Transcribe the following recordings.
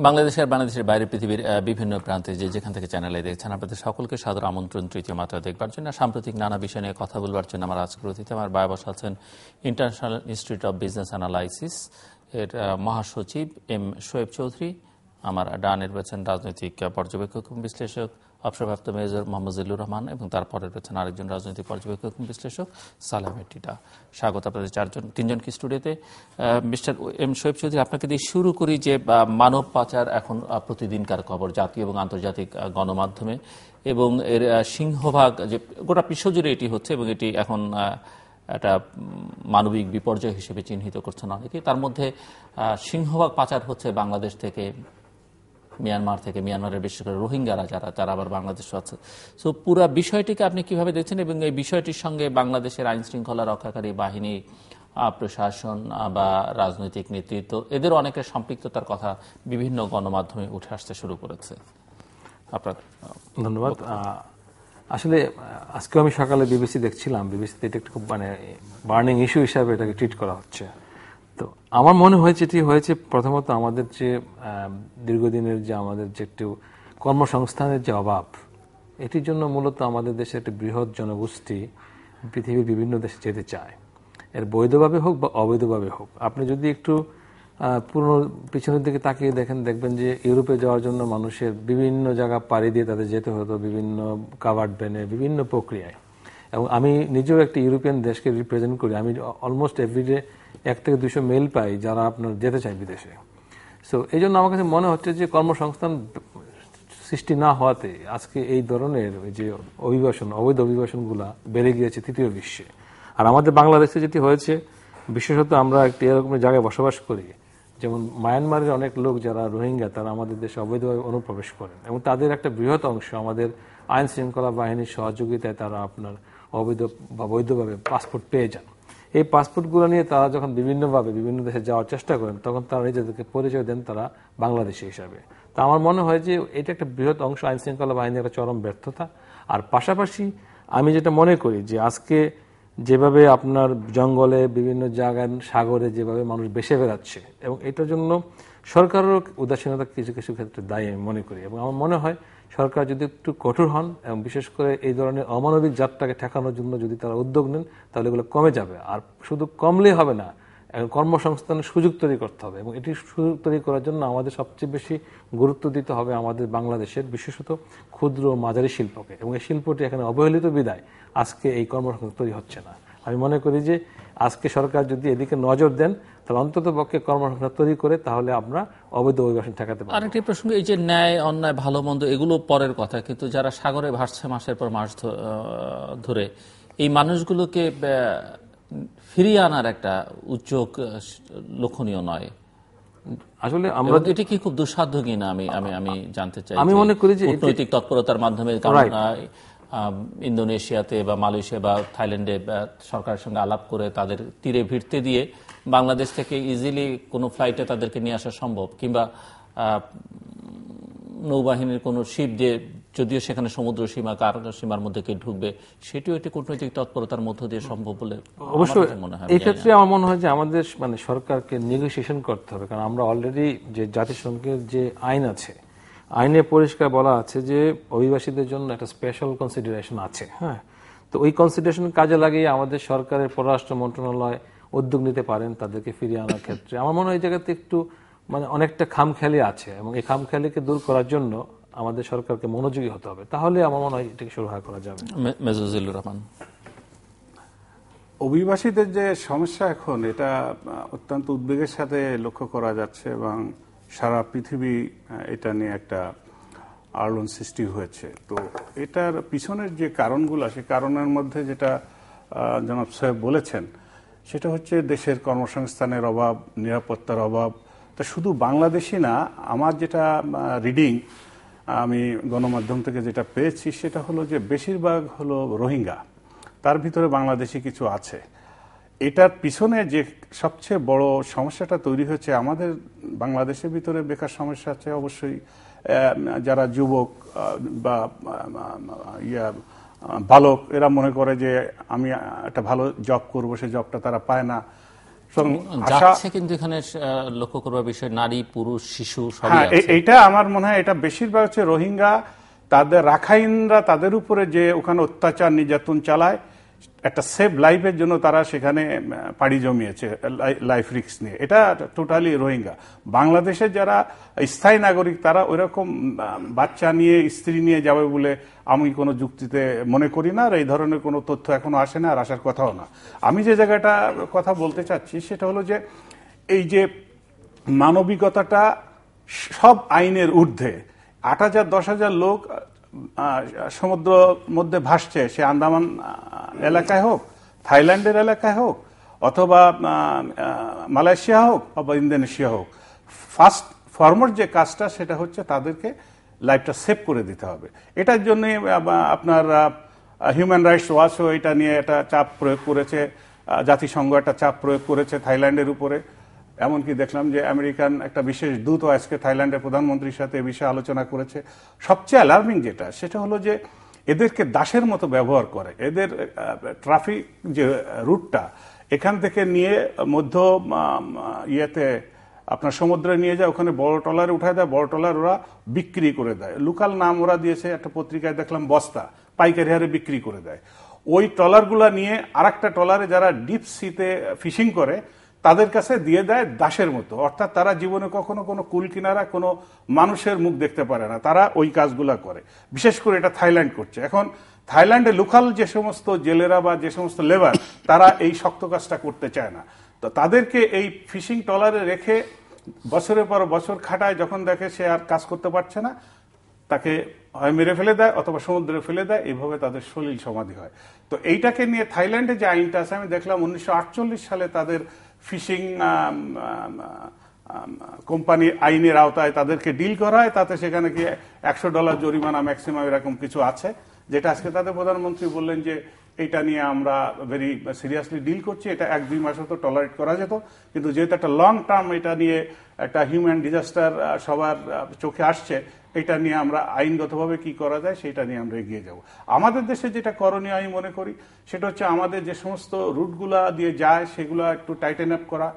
বাংলাদেশের বাইরে পৃথিবীর বিভিন্ন প্রান্তে যেখান থেকে চ্যানেলে দেখছেন আপনাদের সকলকে সাদর আমন্ত্রণ তৃতীয় মাত্রা দেখবার জন্য। সাম্প্রতিক নানা বিষয় নিয়ে কথা বলবার জন্য আমার আজকের অতিথি আমার বায়ে বসা আছেন international institute of business analysis এর মহাসচিব এম শোয়েব চৌধুরী। আমার ডানে রয়েছেন রাজনৈতিক পর্যবেক্ষক এবং বিশ্লেষক অবসরপ্রাপ্ত মেজর মোহাম্মদ জিল্লুর রহমান এবং তারপরে রয়েছেন আরেকজন রাজনৈতিক পর্যবেক্ষক এবং বিশ্লেষক সালাম টিটা। স্বাগত আপনাদের তিনজনকে স্টুডিওতে। মিস্টার এম শোয়েব চৌধুরী, আপনাকে দিয়ে শুরু করি যে মানব পাচার এখন প্রতিদিনকার খবর জাতীয় এবং আন্তর্জাতিক গণমাধ্যমে, এবং এর সিংহভাগ যে গোটা বিশ্বজুড়ে এটি হচ্ছে এবং এটি এখন একটা মানবিক বিপর্যয় হিসেবে চিহ্নিত করছেন অনেকে। তার মধ্যে সিংহভাগ পাচার হচ্ছে বাংলাদেশ থেকে, মিয়ানমার থেকে, মিয়ানমারের বিশেষ করে রোহিঙ্গারা যারা আবার বাংলাদেশে আছে। সো পুরো বিষয়টিকে আপনি কিভাবে দেখছেন এবং এই বিষয়টির সঙ্গে বাংলাদেশের আইন শৃঙ্খলা রক্ষাকারী বাহিনী, প্রশাসন বা রাজনৈতিক নেতৃত্ব এদের অনেকের সম্পৃক্ততার কথা বিভিন্ন গণমাধ্যমে উঠে আসতে শুরু করেছে? আপনার ধন্যবাদ। আসলে আজকে আমি সকালে বিবিসি দেখছিলাম, বিবিসিতে এটা একটু খুব বার্নিং ইস্যু হিসাবে এটাকে ট্রিট করা হচ্ছে। তো আমার মনে হয়েছে এটি হয়েছে প্রথমত আমাদের যে দীর্ঘদিনের যে আমাদের যে একটু কর্মসংস্থানের যে অভাব, এটির জন্য মূলত আমাদের দেশে একটি বৃহৎ জনগোষ্ঠী পৃথিবীর বিভিন্ন দেশে যেতে চায়, এর বৈধভাবে হোক বা অবৈধভাবে হোক। আপনি যদি একটু পুরনো পিছনের দিকে তাকিয়ে দেখবেন যে ইউরোপে যাওয়ার জন্য মানুষের বিভিন্ন জায়গা পাড়ি দিয়ে তাদের যেতে হতো বিভিন্ন কাভার্ড ভ্যানে, বিভিন্ন প্রক্রিয়ায়। এবং আমি নিজেও একটি ইউরোপিয়ান দেশকে রিপ্রেজেন্ট করি। আমি অলমোস্ট এভরিডে 1 থেকে 200 মেইল পাই যারা আপনার যেতে চায় বিদেশে। সো এই জন্য আমার কাছে মনে হচ্ছে যে কর্মসংস্থান সৃষ্টি না হওয়াতে আজকে এই ধরনের যে অবৈধ অভিবাসনগুলা বেড়ে গিয়েছে তৃতীয় বিশ্বে। আর আমাদের বাংলাদেশে যেটি হয়েছে, বিশেষত আমরা একটি এরকম জায়গায় বসবাস করি, যেমন মায়ানমারের অনেক লোক যারা রোহিঙ্গা তারা আমাদের দেশে অবৈধভাবে অনুপ্রবেশ করেন এবং তাদের একটা বৃহৎ অংশ আমাদের আইন শৃঙ্খলা বাহিনীর সহযোগিতায় তারা আপনার অবৈধ বা বৈধভাবে পাসপোর্ট পেয়ে যান। এই পাসপোর্টগুলো নিয়ে তারা যখন বিভিন্নভাবে বিভিন্ন দেশে যাওয়ার চেষ্টা করেন তখন তারা নিজেদেরকে পরিচয় দেন তারা বাংলাদেশি হিসাবে। তা আমার মনে হয় যে এটা একটা বৃহৎ অংশ আইন শৃঙ্খলা বাহিনীর একটা চরম ব্যর্থতা। আর পাশাপাশি আমি যেটা মনে করি যে আজকে যেভাবে আপনার জঙ্গলে বিভিন্ন জায়গায় সাগরে যেভাবে মানুষ বেসে বেড়াচ্ছে এবং এটার জন্য সরকারেরও উদাসীনতা কিছু কিছু ক্ষেত্রে দায়ী আমি মনে করি। এবং আমার মনে হয় সরকার যদি একটু কঠোর হন এবং বিশেষ করে এই ধরনের অমানবিক যাত্রাকে ঠেকানোর জন্য যদি তারা উদ্যোগ নেন তাহলে এগুলো কমে যাবে। আর শুধু কমলেই হবে না, কর্মসংস্থানের সুযোগ তৈরি করতে হবে এবং এটি সুযোগ তৈরি করার জন্য আমাদের সবচেয়ে বেশি গুরুত্ব দিতে হবে আমাদের বাংলাদেশের বিশেষত ক্ষুদ্র ও মাঝারি শিল্পকে। এবং এই শিল্পটি এখানে অবহেলিত বিদায় আজকে এই কর্মসংস্থান তৈরি হচ্ছে না। আমি মনে করি যে আজকে সরকার যদি এদিকে নজর দেন তাহলে অন্তত পক্ষে কর্মসংস্থান তৈরি করে তাহলে আমরা অবৈধ অভিবাসন ঠেকাতে পারব। আরেকটি প্রশ্ন, এই যে ন্যায় অন্যায় ভালো মন্দ এগুলো পরের কথা, কিন্তু যারা সাগরে ভাসছে মাসের পর মাস ধরে, এই মানুষগুলোকে ফিরিয়ে আনার একটা উদ্যোগ লক্ষণীয় নয় আসলে? আমরা এটি কি খুব দুঃসাধ্য কিনা আমি জানতে চাই। আমি মনে করি যে কূটনৈতিক তৎপরতার মাধ্যমে, কারণ ইন্দোনেশিয়াতে বা মালয়েশিয়া বা থাইল্যান্ডে সরকারের সঙ্গে আলাপ করে তাদের তীরে ভিড়তে দিয়ে বাংলাদেশ থেকে ইজিলি কোনো ফ্লাইটে তাদেরকে নিয়ে আসা সম্ভব, কিংবা নৌবাহিনীর কোনো শিপ দিয়ে, যদিও সেখানে সমুদ্র সীমা কার সীমার মধ্যে কে ঢুকবে, সেটিও একটি কূটনৈতিক তৎপরতার মধ্য দিয়ে সম্ভব বলে অবশ্যই মনে হয়। এই ক্ষেত্রে আমার মনে হয় যে আমাদের সরকারকে নেগোসিয়েশন করতে হবে, কারণ আমরা অলরেডি যে জাতিসংঘের যে আইন আছে, আইনে পরিষ্কার বলা আছে যে অভিবাসীদের জন্য একটা স্পেশাল কনসিডারেশন আছে। হ্যাঁ, তো ওই কনসিডারেশন কাজে লাগিয়ে আমাদের সরকারের পররাষ্ট্র মন্ত্রণালয় উদ্যোগ নিতে পারেন তাদেরকে ফিরিয়ে আনার ক্ষেত্রে। আমার মনে হয় এই জায়গাতে একটু অনেকটা খামখেয়ালি আছে এবং এই খামখেয়ালিকে দূর করার জন্য আমাদের সরকারকে মনোযোগী হতে হবে, তাহলে আমার মনে হয় এটাকে সুরাহা করা যাবে। মেজর জিল্লুর রহমান, অভিবাসীদের যে সমস্যা এখন, এটা অত্যন্ত উদ্বেগের সাথে লক্ষ্য করা যাচ্ছে এবং সারা পৃথিবী এটা নিয়ে একটা আলোড়ন সৃষ্টি হয়েছে। তো এটার পিছনের যে কারণগুলো, সেই কারণের মধ্যে যেটা জনাব সাহেব বলেছেন সেটা হচ্ছে দেশের কর্মসংস্থানের অভাব, নিরাপত্তার অভাব। তা শুধু বাংলাদেশি না, আমার যেটা রিডিং আমি গণমাধ্যম থেকে যেটা পেয়েছি সেটা হলো যে বেশিরভাগ হলো রোহিঙ্গা, তার ভিতরে বাংলাদেশি কিছু আছে। এটার পিছনে যে সবচেয়ে বড় সমস্যাটা তৈরি হয়েছে, আমাদের বাংলাদেশের ভিতরে বেকার সমস্যা আছে অবশ্যই। যারা যুবক বা বালক, এরা মনে করে যে আমি একটা ভালো জব করব, সেই জবটা তারা পায় না। যাচ্ছে, কিন্তু এখানে লক্ষ্য করবার বিষয় নারী, পুরুষ, শিশু সবই হ্যাঁ, আছে। এইটা আমার মনে হয় এটা বেশিরভাগ হচ্ছে রোহিঙ্গা, তাদের রাখাইনরা তাদের উপরে যে ওখানে অত্যাচার নির্যাতন চালায়, একটা সেভ লাইফের জন্য তারা সেখানে পাড়ি জমিয়েছে লাইফ রিস্ক নিয়ে। এটা টোটালি রোহিঙ্গা। বাংলাদেশের যারা স্থায়ী নাগরিক তারা ওইরকম বাচ্চা নিয়ে, স্ত্রী নিয়ে যাবে বলে আমি কোনো যুক্তিতে মনে করি না, আর এই ধরনের কোনো তথ্য এখনো আসে না, আর আসার কথাও না। আমি যে জায়গাটা কথা বলতে চাচ্ছি সেটা হলো যে এই যে মানবিকতাটা সব আইনের ঊর্ধ্বে। 8,000 10,000 লোক সমুদ্র মধ্যে ভাসছে, সে আন্দামান এলাকায় হোক, থাইল্যান্ডের এলাকায় হোক, অথবা মালয়েশিয়া হোক, অথবা ইন্দোনেশিয়া হোক। ফার্স্ট ফরমোস্ট যে কাজটা সেটা হচ্ছে তাদেরকে লাইফটা সেভ করে দিতে হবে। এটার জন্য আপনার হিউম্যান রাইটস ওয়াচও এটা নিয়ে একটা চাপ প্রয়োগ করেছে, জাতিসংঘ একটা চাপ প্রয়োগ করেছে থাইল্যান্ডের উপরে। এমনকি দেখলাম যে আমেরিকান একটা বিশেষ দূত আজকে থাইল্যান্ডের প্রধানমন্ত্রীর সাথে এ বিষয়ে আলোচনা করেছে। সবচেয়ে অ্যালার্মিং যেটা, সেটা হলো যে এদেরকে দাসের মতো ব্যবহার করে। এদের ট্রাফিক যে রুটটা এখান থেকে নিয়ে মধ্য ইয়েতে আপনার সমুদ্রে নিয়ে যায়, ওখানে বড় ট্রলারে উঠায় দেয়, বড় ট্রলার ওরা বিক্রি করে দেয়। লোকাল নাম ওরা দিয়েছে, একটা পত্রিকায় দেখলাম বস্তা, পাইকারি হারে বিক্রি করে দেয়। ওই ট্রলারগুলা নিয়ে আরেকটা ট্রলারে যারা ডিপ সিতে ফিশিং করে তাদের কাছে দিয়ে দেয় দাসের মতো। অর্থাৎ তারা জীবনে কখনো কোনো কুল কিনারা কোনো মানুষের মুখ দেখতে পারে না, তারা ওই কাজগুলা করে। বিশেষ করে এটা থাইল্যান্ড করছে। এখন থাইল্যান্ডে লোকাল যে সমস্ত জেলেরা বা যে সমস্ত লেবার তারা এই শক্ত কাজটা করতে চায় না, তো তাদেরকে এই ফিশিং ট্রলারে রেখে বছরের পর বছর খাটায়। যখন দেখে সে আর কাজ করতে পারছে না, তাকে হয় মেরে ফেলে দেয় অথবা সমুদ্রে ফেলে দেয়। এইভাবে তাদের সলিল সমাধি হয়। তো এইটাকে নিয়ে থাইল্যান্ডে যে আইনটা আছে, আমি দেখলাম 1948 সালে তাদের ফিশিং কোম্পানি আইনের আওতায় তাদেরকে ডিল করা হয়। তাতে সেখানে কি $100 জরিমানা ম্যাক্সিমাম এরকম কিছু আছে, যেটা আজকে তাদের প্রধানমন্ত্রী বললেন যে এটা নিয়ে আমরা ভেরি সিরিয়াসলি ডিল করছি। এটা 1-2 মাস হতো টলারেট করা যেত, কিন্তু যেহেতু একটা লং টার্ম এটা নিয়ে একটা হিউম্যান ডিজাস্টার সবার চোখে আসছে, এটা নিয়ে আমরা আইনগতভাবে কি করা যায় সেটা নিয়ে আমরা এগিয়ে যাব। আমাদের দেশে যেটা করণীয় আমি মনে করি সেটা হচ্ছে আমাদের যে সমস্ত রুটগুলা দিয়ে যায় সেগুলো একটু টাইটেন আপ করা।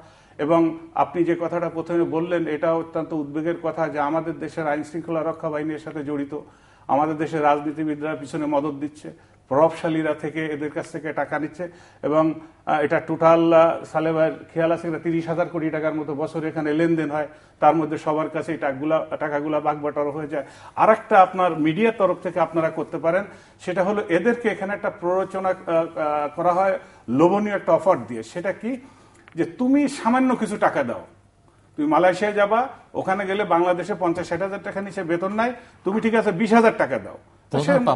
এবং আপনি যে কথাটা প্রথমে বললেন এটা অত্যন্ত উদ্বেগের কথা, যে আমাদের দেশের আইন শৃঙ্খলা রক্ষা বাহিনীর সাথে জড়িত, আমাদের দেশের রাজনীতিবিদরা পিছনে মদত দিচ্ছে, প্রভাবশালীরা থেকে এদের কাছ থেকে টাকা নিচ্ছে। এবং এটা টোটাল সালেবার খেয়াল আছে 30,000 কোটি টাকার মতো বছরে এখানে লেনদেন হয়। তার মধ্যে সবার কাছে এই টাকাগুলা বাগবাটোয়ারা হয়ে যায়। আর একটা আপনার মিডিয়ার তরফ থেকে আপনারা করতে পারেন, সেটা হলো এদেরকে এখানে একটা প্ররোচনা করা হয় লোভনীয় একটা অফার দিয়ে। সেটা কি, যে তুমি সামান্য কিছু টাকা দাও, তুমি মালয়েশিয়ায় যাবা, ওখানে গেলে বাংলাদেশে 50-60 টাকা নিচে বেতন নাই, তুমি ঠিক আছে 20,000 টাকা দাও,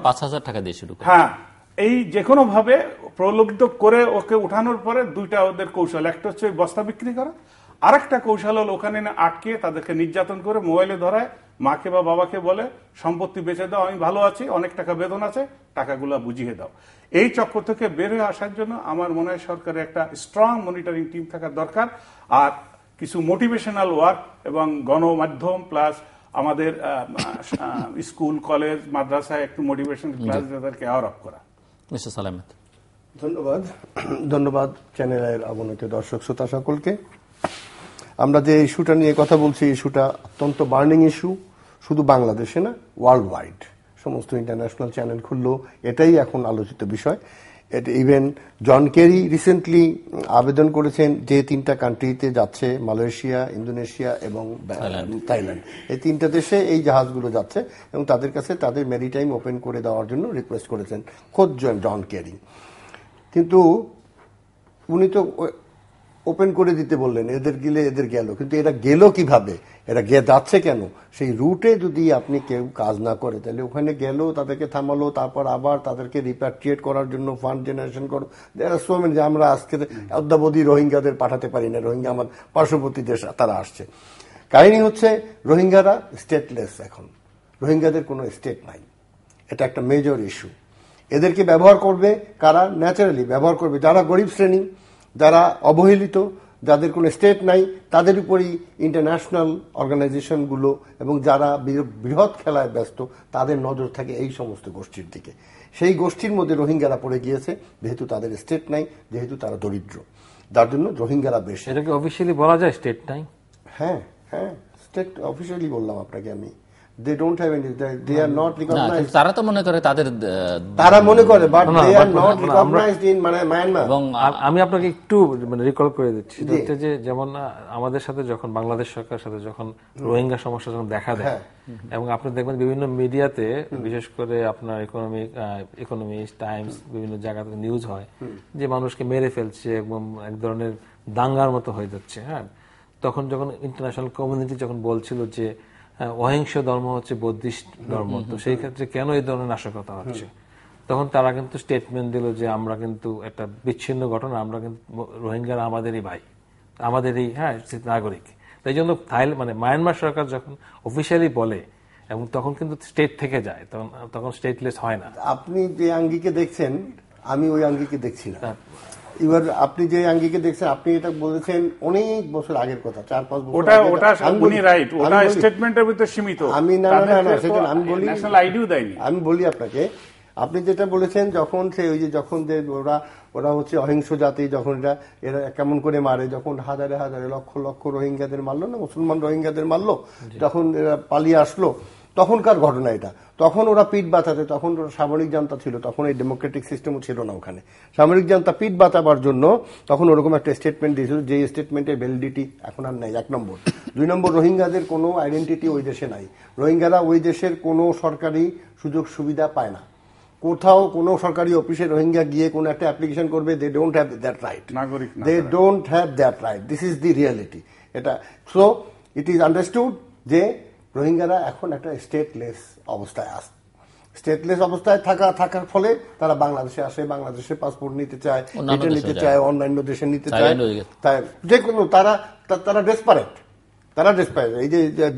5,000 টাকা দিয়ে শুরু করে। হ্যাঁ, এই যে কোনো ভাবে প্রলোভিত করে ওকে উঠানোর পরে দুইটা ওদের কৌশল, একটা হচ্ছে বস্তা বিক্রি করা, আর একটা কৌশল হল ওখানে আটকে তাদেরকে নির্যাতন করে মোবাইলে ধরায়, মাকে বা বাবাকে বলে সম্পত্তি বেচে দাও, আমি ভালো আছি, অনেক টাকা বেতন আছে, টাকাগুলা বুঝিয়ে দাও। এই চক্র থেকে বের হয়ে আসার জন্য আমার মনে হয় সরকারের একটা স্ট্রং মনিটরিং টিম থাকার দরকার, আর কিছু মোটিভেশনাল ওয়ার্ক এবং গণমাধ্যম প্লাস আমাদের স্কুল কলেজ মাদ্রাসায় একটু মোটিভেশন ক্লাস তাদেরকে অ্যাওয়ার আপ করা। মিস্টার সালামত, ধন্যবাদ চ্যানেলের অবনত দর্শক শ্রোতা সকলকে। আমরা যে ইস্যুটা নিয়ে কথা বলছি, ইস্যুটা অত্যন্ত বার্নিং ইস্যু, শুধু বাংলাদেশে না, ওয়ার্ল্ড ওয়াইড। সমস্ত ইন্টারন্যাশনাল চ্যানেল খুললো এটাই এখন আলোচিত বিষয়। ইভেন জন কেরি রিসেন্টলি আবেদন করেছেন যে 3টা কান্ট্রিতে যাচ্ছে, মালয়েশিয়া, ইন্দোনেশিয়া এবং থাইল্যান্ড, এই 3টা দেশে এই জাহাজগুলো যাচ্ছে এবং তাদের কাছে তাদের মেরিটাইম ওপেন করে দেওয়ার জন্য রিকোয়েস্ট করেছেন খোদ জন কেরি। কিন্তু উনি তো ওপেন করে দিতে বললেন, এদের গেলে এদের গেল, কিন্তু এরা গেল কিভাবে, এরা যাচ্ছে কেন? সেই রুটে যদি আপনি কেউ কাজ না করে, তাহলে ওখানে গেল, তাদেরকে থামালো, তারপর আবার তাদেরকে রিপ্যাট্রিয়েট করার জন্য ফান্ড জেনারেশন করো। যে আমরা আজকে অদ্যাবধি রোহিঙ্গাদের পাঠাতে পারি না, রোহিঙ্গা আমার পার্শ্ববর্তী দেশ, তারা আসছে। কাহিনী হচ্ছে রোহিঙ্গারা স্টেটলেস, এখন রোহিঙ্গাদের কোনো স্টেট নাই, এটা একটা মেজর ইস্যু। এদেরকে ব্যবহার করবে কারা? ন্যাচারালি ব্যবহার করবে যারা গরিব শ্রেণী, যারা অবহেলিত, যাদের কোনো স্টেট নাই, তাদের উপরই ইন্টারন্যাশনাল অর্গানাইজেশনগুলো এবং যারা বৃহৎ খেলায় ব্যস্ত, তাদের নজর থাকে এই সমস্ত গোষ্ঠীর দিকে। সেই গোষ্ঠীর মধ্যে রোহিঙ্গারা পড়ে গিয়েছে, যেহেতু তাদের স্টেট নাই, যেহেতু তারা দরিদ্র। যার জন্য রোহিঙ্গারা বেশি। এটাকে অফিসিয়ালি বলা যায় স্টেট নাই? হ্যাঁ হ্যাঁ, স্টেট অফিসিয়ালি বললাম আপনাকে আমি। They don't have any, they are not recognized. তারা তো মনে করে তাদের তারা মনে করে, but they are not recognized in Myanmar. এবং আমি আপনাকে একটু রিকল করে দিচ্ছি যে যেমন আমাদের সাথে যখন বাংলাদেশ সরকারের সাথে যখন রোহিঙ্গা সমস্যা যখন দেখা দেয়, এবং আপনি দেখবেন বিভিন্ন মিডিয়াতে, বিশেষ করে আপনার ইকোনমিস্ট, টাইমস, বিভিন্ন জায়গাতে নিউজ হয় যে মানুষকে মেরে ফেলছে এবং এক ধরনের দাঙ্গার মতো হয়ে যাচ্ছে। হ্যাঁ, তখন যখন ইন্টারন্যাশনাল কমিউনিটি যখন বলছিল যে অহিংস ধর্ম হচ্ছে বৌদ্ধিস্ট ধর্ম, তো সেই ক্ষেত্রে কেন এই ধরনের নাশকতা হচ্ছে, তখন তারা কিন্তু স্টেটমেন্ট দিল যে আমরা কিন্তু একটা বিচ্ছিন্ন ঘটনা, আমরা কিন্তু রোহিঙ্গারা আমাদেরই ভাই, আমাদেরই নাগরিক। তাই জন্য মায়ানমার সরকার যখন অফিসিয়ালি বলে এবং তখন কিন্তু স্টেট থেকে যায়, তখন স্টেটলেস হয় না। আপনি যে আঙ্গিকে দেখছেন আমি ওই আঙ্গিকে দেখছি না। এবার আপনি যে আঙ্গিকে দেখছেন, আপনি এটা বলেছেন অনেক বছর আগের কথা, 4-5 বছর। ওটা উনি রাইট, ওটা স্টেটমেন্টের ভিতরে সীমিত। আমি না সেটা আমি বলি, ন্যাশনাল আইডিও দেয়নি। আমি বলি আপনাকে, আপনি যেটা বলেছেন যখন যখন যে ওরা হচ্ছে অহিংস জাতি, যখন এরা কেমন করে মারে, যখন হাজারে হাজারে লক্ষ লক্ষ রোহিঙ্গাদের মারলো না, মুসলমান রোহিঙ্গাদের মারলো, যখন এরা পালিয়ে আসলো, তখনকার ঘটনা এটা। তখন ওরা পিঠ বাঁচাতে, তখন ওরা সামরিক জান্তা ছিল, তখন এই ডেমোক্রেটিক সিস্টেমও ছিল না ওখানে। সামরিক জান্তা পিঠ বাঁচাবার জন্য তখন ওরকম একটা স্টেটমেন্ট দিয়েছিল, যে স্টেটমেন্টের ভ্যালিডিটি এখন আর নাই। 1 নম্বর। 2 নম্বর, রোহিঙ্গাদের কোনো আইডেন্টিটি ওই দেশে নাই। রোহিঙ্গারা ওই দেশের কোনো সরকারি সুযোগ সুবিধা পায় না। কোথাও কোনো সরকারি অফিসে রোহিঙ্গা গিয়ে কোনো একটা অ্যাপ্লিকেশন করবে, they don't have that right. নাগরিক না, they don't have that right. This is the reality. এটা সো ইট ইজ আন্ডারস্টুড যে রোহিঙ্গারা এখন একটা স্টেটলেস অবস্থায় আছে। স্টেটলেস অবস্থায় থাকার ফলে তারা বাংলাদেশে আসে, বাংলাদেশে পাসপোর্ট নিতে চায়, এটা নিতে চায়, অন্যান্য দেশে নিতে চায়, তাই যে কোনো তারা ডেসপারেট। এই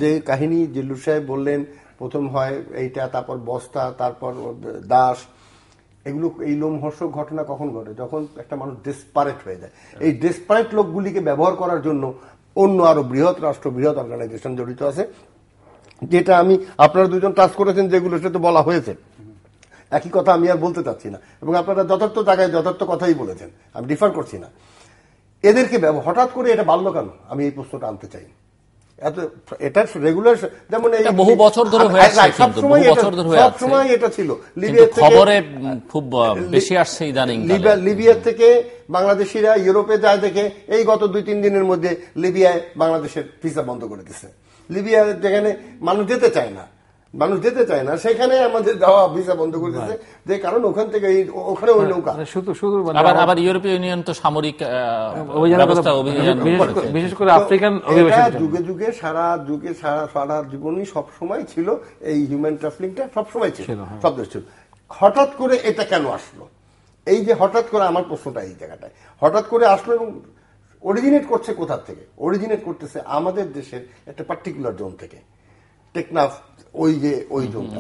যে কাহিনী জিল্লুর সাহেব বললেন, প্রথম হয় এইটা, তারপর বস্তা, তারপর দাস, এগুলো এই লোমহর্ষক ঘটনা কখন ঘটে? যখন একটা মানুষ ডেসপারেট হয়ে যায়। এই ডেসপারেট লোকগুলিকে ব্যবহার করার জন্য অন্য আরো বৃহৎ রাষ্ট্র, বৃহৎ অর্গানাইজেশন জড়িত আছে, যেটা আমি আপনারা দুজন টাচ করেছেন, যেগুলো সেটা বলা হয়েছে। একই কথা আমি আর বলতে চাচ্ছি না, এবং আপনারা যথার্থ জায়গায় যথার্থ কথাই বলেছেন, আমি ডিফার করছি না। এদেরকে হঠাৎ করে এটা বাড়লো কেন, আমি এই প্রশ্নটা আনতে চাই। এটা রেগুলার, যেমন বহু বছর ধরে সবসময় এটা ছিল। খবরে খুব বেশি আসছে ইদানিং। লিবিয়া থেকে বাংলাদেশিরা ইউরোপে যায় দেখে এই গত 2-3 দিনের মধ্যে লিবিয়ায় বাংলাদেশের ভিসা বন্ধ করে দিচ্ছে। লিবিয়া যেখানে মানুষ যেতে চায় না, সেখানে আমাদের যাওয়া ভিসা বন্ধ করে দিচ্ছে, যে কারণ ওখান থেকে ওখানে ওই নৌকা শুধু আবার ইউরোপীয় ইউনিয়ন তো সামরিক বিশেষ করে আফ্রিকান অভিবাসী যুগে যুগে সারা জীবনই সবসময় ছিল, এই হিউম্যান ট্রাফিকিংটা সবসময় ছিল, সব দেশ ছিল। হঠাৎ করে এটা কেন আসলো? এই যে হঠাৎ করে, আমার প্রশ্নটা এই জায়গাটায়, হঠাৎ করে আসলো এবং অরিজিনেট করছে কোথা থেকে? অরিজিনেট করতেছে আমাদের দেশের একটা পার্টিকুলার জোন থেকে, টেকনাফ, ওই জোনটা,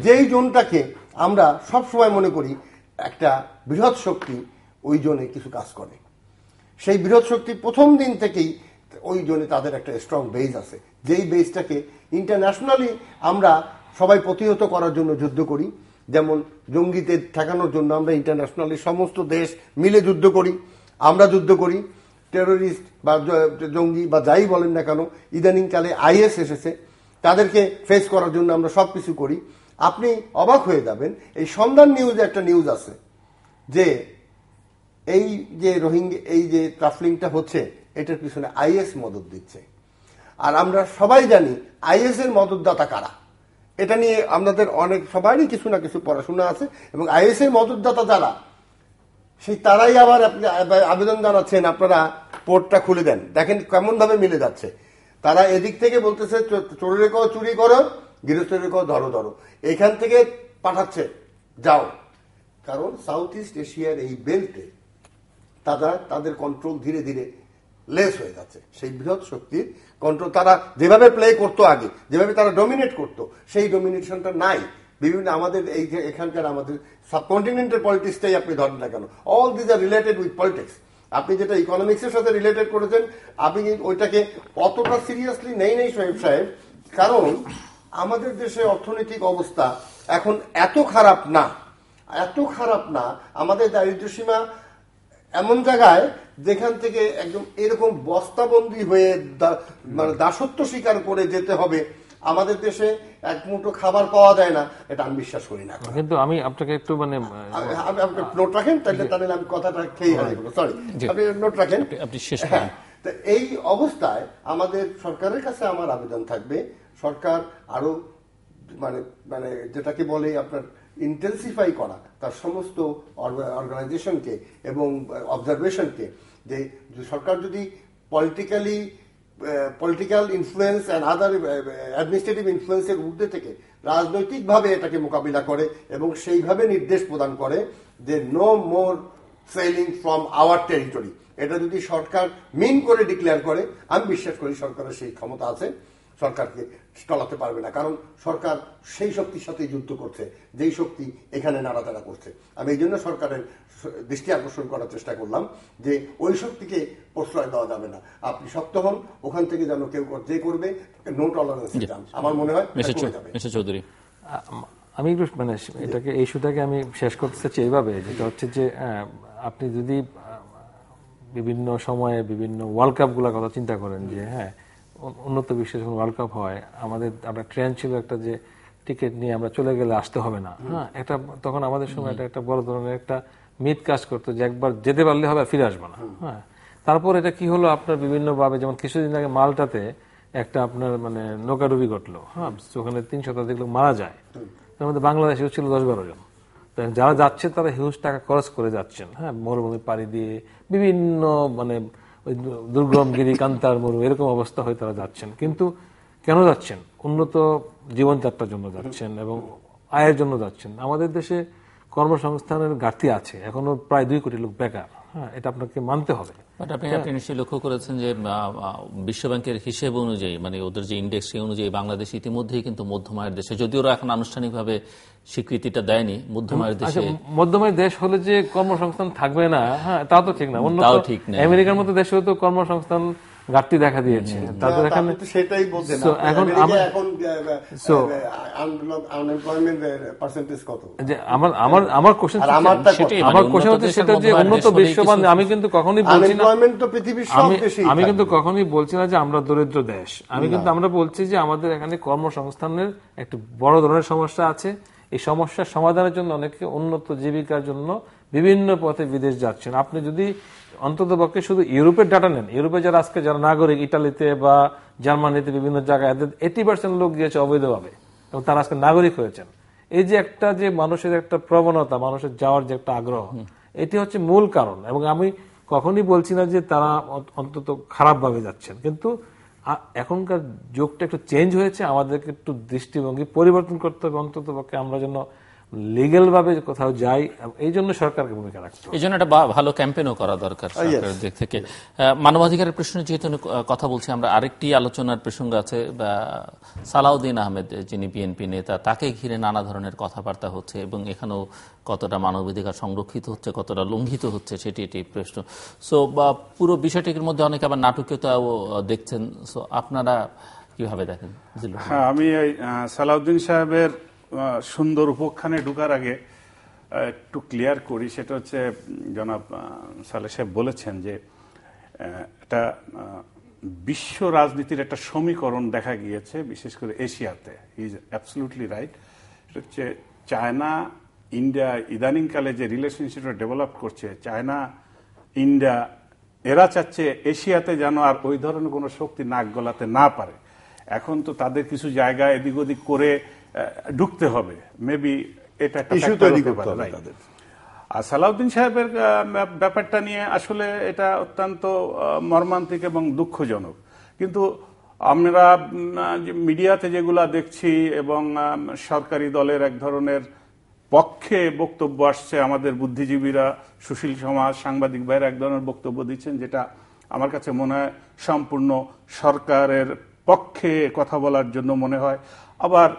যেই জোনটাকে আমরা সব সময় মনে করি একটা বৃহৎ শক্তি ওই জোনে কিছু কাজ করে। সেই বৃহৎ শক্তি প্রথম দিন থেকেই ওই জোনে তাদের একটা স্ট্রং বেস আছে, যেই বেসটাকে ইন্টারন্যাশনালি আমরা সবাই প্রতিহত করার জন্য যুদ্ধ করি। যেমন জঙ্গিদের ঠেকানোর জন্য আমরা ইন্টারন্যাশনালি সমস্ত দেশ মিলে যুদ্ধ করি, আমরা যুদ্ধ করি। টেরোরিস্ট বা জঙ্গি বা যাই বলেন না কেন, ইদানিংকালে আইএস এসেছে, তাদেরকে ফেস করার জন্য আমরা সবকিছু করি। আপনি অবাক হয়ে যাবেন, এই সন্ধান নিউজে একটা নিউজ আছে যে এই যে রোহিঙ্গা, এই যে ট্রাফলিংটা হচ্ছে, এটার পিছনে আইএস মদত দিচ্ছে। আর আমরা সবাই জানি আইএস এর মদতদাতা কারা। এটা নিয়ে আমাদের অনেক সবারই কিছু না কিছু পড়াশোনা আছে, এবং আইএস এর মদতদাতা যারা, সেই তারাই আবার আপনি আবেদন জানাচ্ছেন আপনারা পোর্টটা খুলে দেন। দেখেন কেমন ভাবে মিলে যাচ্ছে। তারা এদিক থেকে বলতেছে চোরের কেউ চুরি করো, গৃহস্থের কেউ ধরো, এখান থেকে পাঠাচ্ছে যাও। কারণ সাউথ ইস্ট এশিয়ার এই বেল্টে তাদের কন্ট্রোল ধীরে ধীরে লেস হয়ে যাচ্ছে। সেই বৃহৎ শক্তির কন্ট্রোল তারা যেভাবে প্লে করতো আগে, যেভাবে তারা ডমিনেট করতো, সেই ডমিনেশনটা নাই। বিভিন্ন আমাদের এই যে এখানকার আমাদের সাবকন্টিনেন্টাল পলিটিক্সটাই আপনি ধরেন না কেন, all this are related with politics. আপনি যেটা ইকোনমিক্সের সাথে রিলেটেড করেছেন, আপনি ওইটাকে অতটা সিরিয়াসলি নেই সোহেব সাহেব। কারণ আমাদের দেশে অর্থনৈতিক অবস্থা এখন এত খারাপ না, আমাদের দারিদ্র্য সীমা এমন জায়গায় যেখান থেকে একদম এরকম বস্তাবন্দি হয়ে মানে দাসত্ব স্বীকার করে যেতে হবে, আমাদের দেশে এক মুঠো খাবার পাওয়া যায় না, এটা আমি বিশ্বাস করি না। কিন্তু আমি আপনাকে একটু মানে নোট রাখেন, তাহলে আমি কথাটা খেয়ে হারিয়ে ফেলবো, সরি, আপনি নোট রাখেন, আপনি শেষ হ্যাঁ। করেন। তো এই অবস্থায় আমাদের সরকারের কাছে আমার আবেদন থাকবে, সরকার আরো মানে মানে যেটাকে বলে আপনার ইন্টেন্সিফাই করা তার সমস্ত অর্গানাইজেশনকে এবং অবজারভেশনকে, যে সরকার যদি political influence and other administrative ইনফ্লুয়েন্সের ঊর্ধ্বে থেকে রাজনৈতিকভাবে এটাকে মোকাবিলা করে এবং সেইভাবে নির্দেশ প্রদান করে যে no more selling from our territory, এটা যদি সরকার মিন করে ডিক্লেয়ার করে, আমি বিশ্বাস করি সরকারের সেই ক্ষমতা আছে, সরকারকে টলাতে পারবে না। কারণ সরকার সেই শক্তির সাথে যুদ্ধ করছে যেই শক্তি এখানে নাড়াচাড়া করছে। আমি এই জন্য সরকারের দৃষ্টি আকর্ষণ করার চেষ্টা করলাম যে ওই শক্তিকে প্রশ্রয় দেওয়া যাবে না, আপনি শক্ত হন, ওখান থেকে যেন কেউ যে করবে নো টলারেন্স যান, আমার মনে হয় চৌধুরী। আমি একটু মানে এটাকে এই ইস্যুটাকে আমি শেষ করতে চাচ্ছি এইভাবে, যেটা হচ্ছে যে আপনি যদি বিভিন্ন সময়ে বিভিন্ন ওয়ার্ল্ড কাপ গুলার কথা চিন্তা করেন, যে হ্যাঁ উন্নত বিশ্বে যখন ওয়ার্ল্ড কাপ হয়, আমাদের আমরা ট্রেন্ড ছিল একটা যে টিকিট নিয়ে আমরা চলে গেলে আসতে হবে না, হ্যাঁ, একটা তখন আমাদের সময় এটা একটা বড় ধরনের একটা মিথ কাজ করতো যে একবার যেতে পারলে হবে, ফিরে আসবো না, হ্যাঁ। তারপর এটা কি হলো, আপনার বিভিন্ন ভাবে, যেমন কিছুদিন আগে মালটাতে একটা আপনার মানে নৌকাডুবি ঘটলো, হ্যাঁ, ওখানে ৩ শতাধিক লোক মারা যায়, তার মধ্যে বাংলাদেশেও ছিল 10-12 জন। যারা যাচ্ছে তারা হিউজ টাকা খরচ করে যাচ্ছেন, হ্যাঁ, মরুভূমি পাড়ি দিয়ে বিভিন্ন মানে ওই দুর্গমগিরি, কান্তার মরু, এরকম অবস্থা হয়ে তারা যাচ্ছেন। কিন্তু কেন যাচ্ছেন? উন্নত জীবনযাত্রার জন্য যাচ্ছেন এবং আয়ের জন্য যাচ্ছেন। আমাদের দেশে কর্মসংস্থানের ঘাটতি আছে, এখনো প্রায় 2 কোটি লোক বেকার, হ্যাঁ, এটা আপনাকে মানতে হবে। আপনি নিশ্চয়ই লক্ষ্য করেছেন যে বিশ্বব্যাংকের হিসেব অনুযায়ী, মানে ওদের যে ইন্ডেক্স অনুযায়ী বাংলাদেশ ইতিমধ্যেই কিন্তু মধ্যমায়ের দেশে, যদিও ওরা এখন আনুষ্ঠানিকভাবে স্বীকৃতিটা দেয়নি মধ্যমায়ের দেশে। মধ্যমায়ের দেশ হলে যে কর্মসংস্থান থাকবে না, হ্যাঁ, তাও তো ঠিক না। তাও ঠিক না। আমেরিকার মতো দেশেও তো কর্মসংস্থান ঘাটতি দেখা দিয়েছে, তাদের এখানে সেটাই বলছেন। এখন আনএমপ্লয়মেন্ট পার্সেন্টেজ কত? যে আমার কোশ্চেন হচ্ছে সেটা যে উন্নত বিশ্ব, আমি কিন্তু কখনোই বলছি না, আমি কিন্তু কখনোই বলছি না যে আমরা দরিদ্র দেশ, আমরা বলছি যে আমাদের এখানে কর্মসংস্থানের একটি বড় ধরনের সমস্যা আছে। এই সমস্যার সমাধানের জন্য অনেকে উন্নত জীবিকার জন্য বিভিন্ন পথে বিদেশ যাচ্ছেন। আপনি যদি অন্ততপক্ষে শুধু ইউরোপের ডাটা নেন, ইউরোপে যারা নাগরিক, ইটালিতে বা জার্মানিতে বিভিন্ন জায়গায় 80% লোক গিয়েছে অবৈধভাবে এবং তারা আজকে নাগরিক হয়েছেন। এই যে একটা যে মানুষের একটা প্রবণতা, মানুষের যাওয়ার যে একটা আগ্রহ, এটি হচ্ছে মূল কারণ। এবং আমি কখনই বলছি না যে তারা অন্তত খারাপভাবে যাচ্ছেন, কিন্তু এখনকার যুগটা একটু চেঞ্জ হয়েছে, আমাদেরকে একটু দৃষ্টিভঙ্গি পরিবর্তন করতে হবে, অন্ততপক্ষে আমরা যেন লিগ্যাল ভাবে কোথাও যাই, এই জন্য সরকারকে ভূমিকা রাখতে হবে। এই জন্য একটা ভালো ক্যাম্পেইনও করা দরকার সরকারের দিক থেকে। মানবাধিকারের প্রশ্ন যেহেতু কথা বলছি, আমরা আরেকটি আলোচনার প্রসঙ্গ আছে, সালাউদ্দিন আহমেদ যিনি বিএনপি নেতা, তাকে ঘিরে নানা ধরনের কথাবার্তা হচ্ছে এবং এখানেও কতটা মানবাধিকার সংরক্ষিত হচ্ছে, কতটা লঙ্ঘিত হচ্ছে, সেটি একটি প্রশ্ন। সো পুরো বিষয়টির মধ্যে অনেকে আবার নাটকীয়তাও দেখছেন। সো আপনারা কিভাবে দেখেন? হ্যাঁ, আমি সালাউদ্দিন সাহেবের সুন্দর উপখ্যানে ঢুকার আগে একটু ক্লিয়ার করি। সেটা হচ্ছে জনাব সালেহ সাহেব বলেছেন যে এটা বিশ্ব রাজনীতির একটা সমীকরণ দেখা গিয়েছে, বিশেষ করে এশিয়াতে। He is absolutely right. এটা হচ্ছে চায়না ইন্ডিয়া ইদানিংকালে যে রিলেশনশিপটা ডেভেলপ করছে, চায়না ইন্ডিয়া, এরা চাচ্ছে এশিয়াতে যেন আর ওই ধরনের কোনো শক্তি নাক গলাতে না পারে। এখন তো তাদের কিছু জায়গা এদিক ওদিক করে ঢুকতে হবে, মেবি এটা একটা ইস্যু তৈরি করতে হবে তাদের। আর সালাউদ্দিন সাহেবের ব্যাপারটা নিয়ে আসলে এটা অত্যন্ত মর্মান্তিক এবং দুঃখজনক। কিন্তু আমরা মিডিয়াতে যেগুলা দেখছি এবং সরকারি দলের এক ধরনের পক্ষে বক্তব্য আসছে, আমাদের বুদ্ধিজীবীরা, সুশীল সমাজ, সাংবাদিক ভাইরা এক ধরনের বক্তব্য দিচ্ছেন, যেটা আমার কাছে মনে হয় সম্পূর্ণ সরকারের পক্ষে কথা বলার জন্য মনে হয়। আবার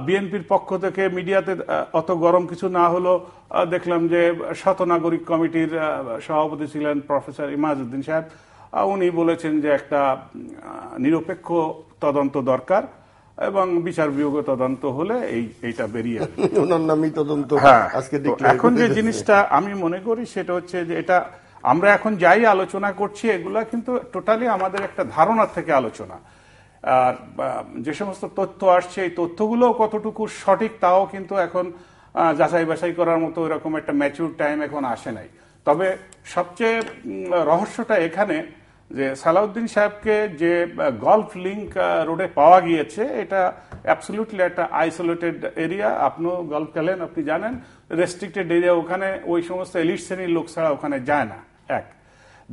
বিএনপির পক্ষ থেকে মিডিয়াতে অত গরম কিছু না হলো, দেখলাম যে শতনাগরিক কমিটির সভাপতি ছিলেন প্রফেসর ইমাজউদ্দিন সাহেব, উনি বলেছেন যে একটা নিরপেক্ষ তদন্ত দরকার এবং বিচার বিভাগীয় তদন্ত হলে এইটা বেরিয়ে আসবে। এখন যে জিনিসটা আমি মনে করি সেটা হচ্ছে যে এটা আমরা এখন যাই আলোচনা করছি এগুলা কিন্তু টোটালি আমাদের একটা ধারণার থেকে আলোচনা। আর যে সমস্ত তথ্য আসছে এই তথ্যগুলো কতটুকু সঠিক তাও কিন্তু এখন যাচাই বাছাই করার মতো এরকম একটা ম্যাচিউর টাইম এখন আসে নাই। তবে সবচেয়ে রহস্যটা এখানে যে সালাউদ্দিন সাহেবকে যে গলফ লিংক রোডে পাওয়া গিয়েছে এটা অ্যাবসলিউটলি একটা আইসোলেটেড এরিয়া। আপনিও গলফ খেলেন, আপনি জানেন রেস্ট্রিক্টেড এরিয়া, ওখানে ওই সমস্ত এলিট শ্রেণীর লোক ছাড়া ওখানে যায় না। এক,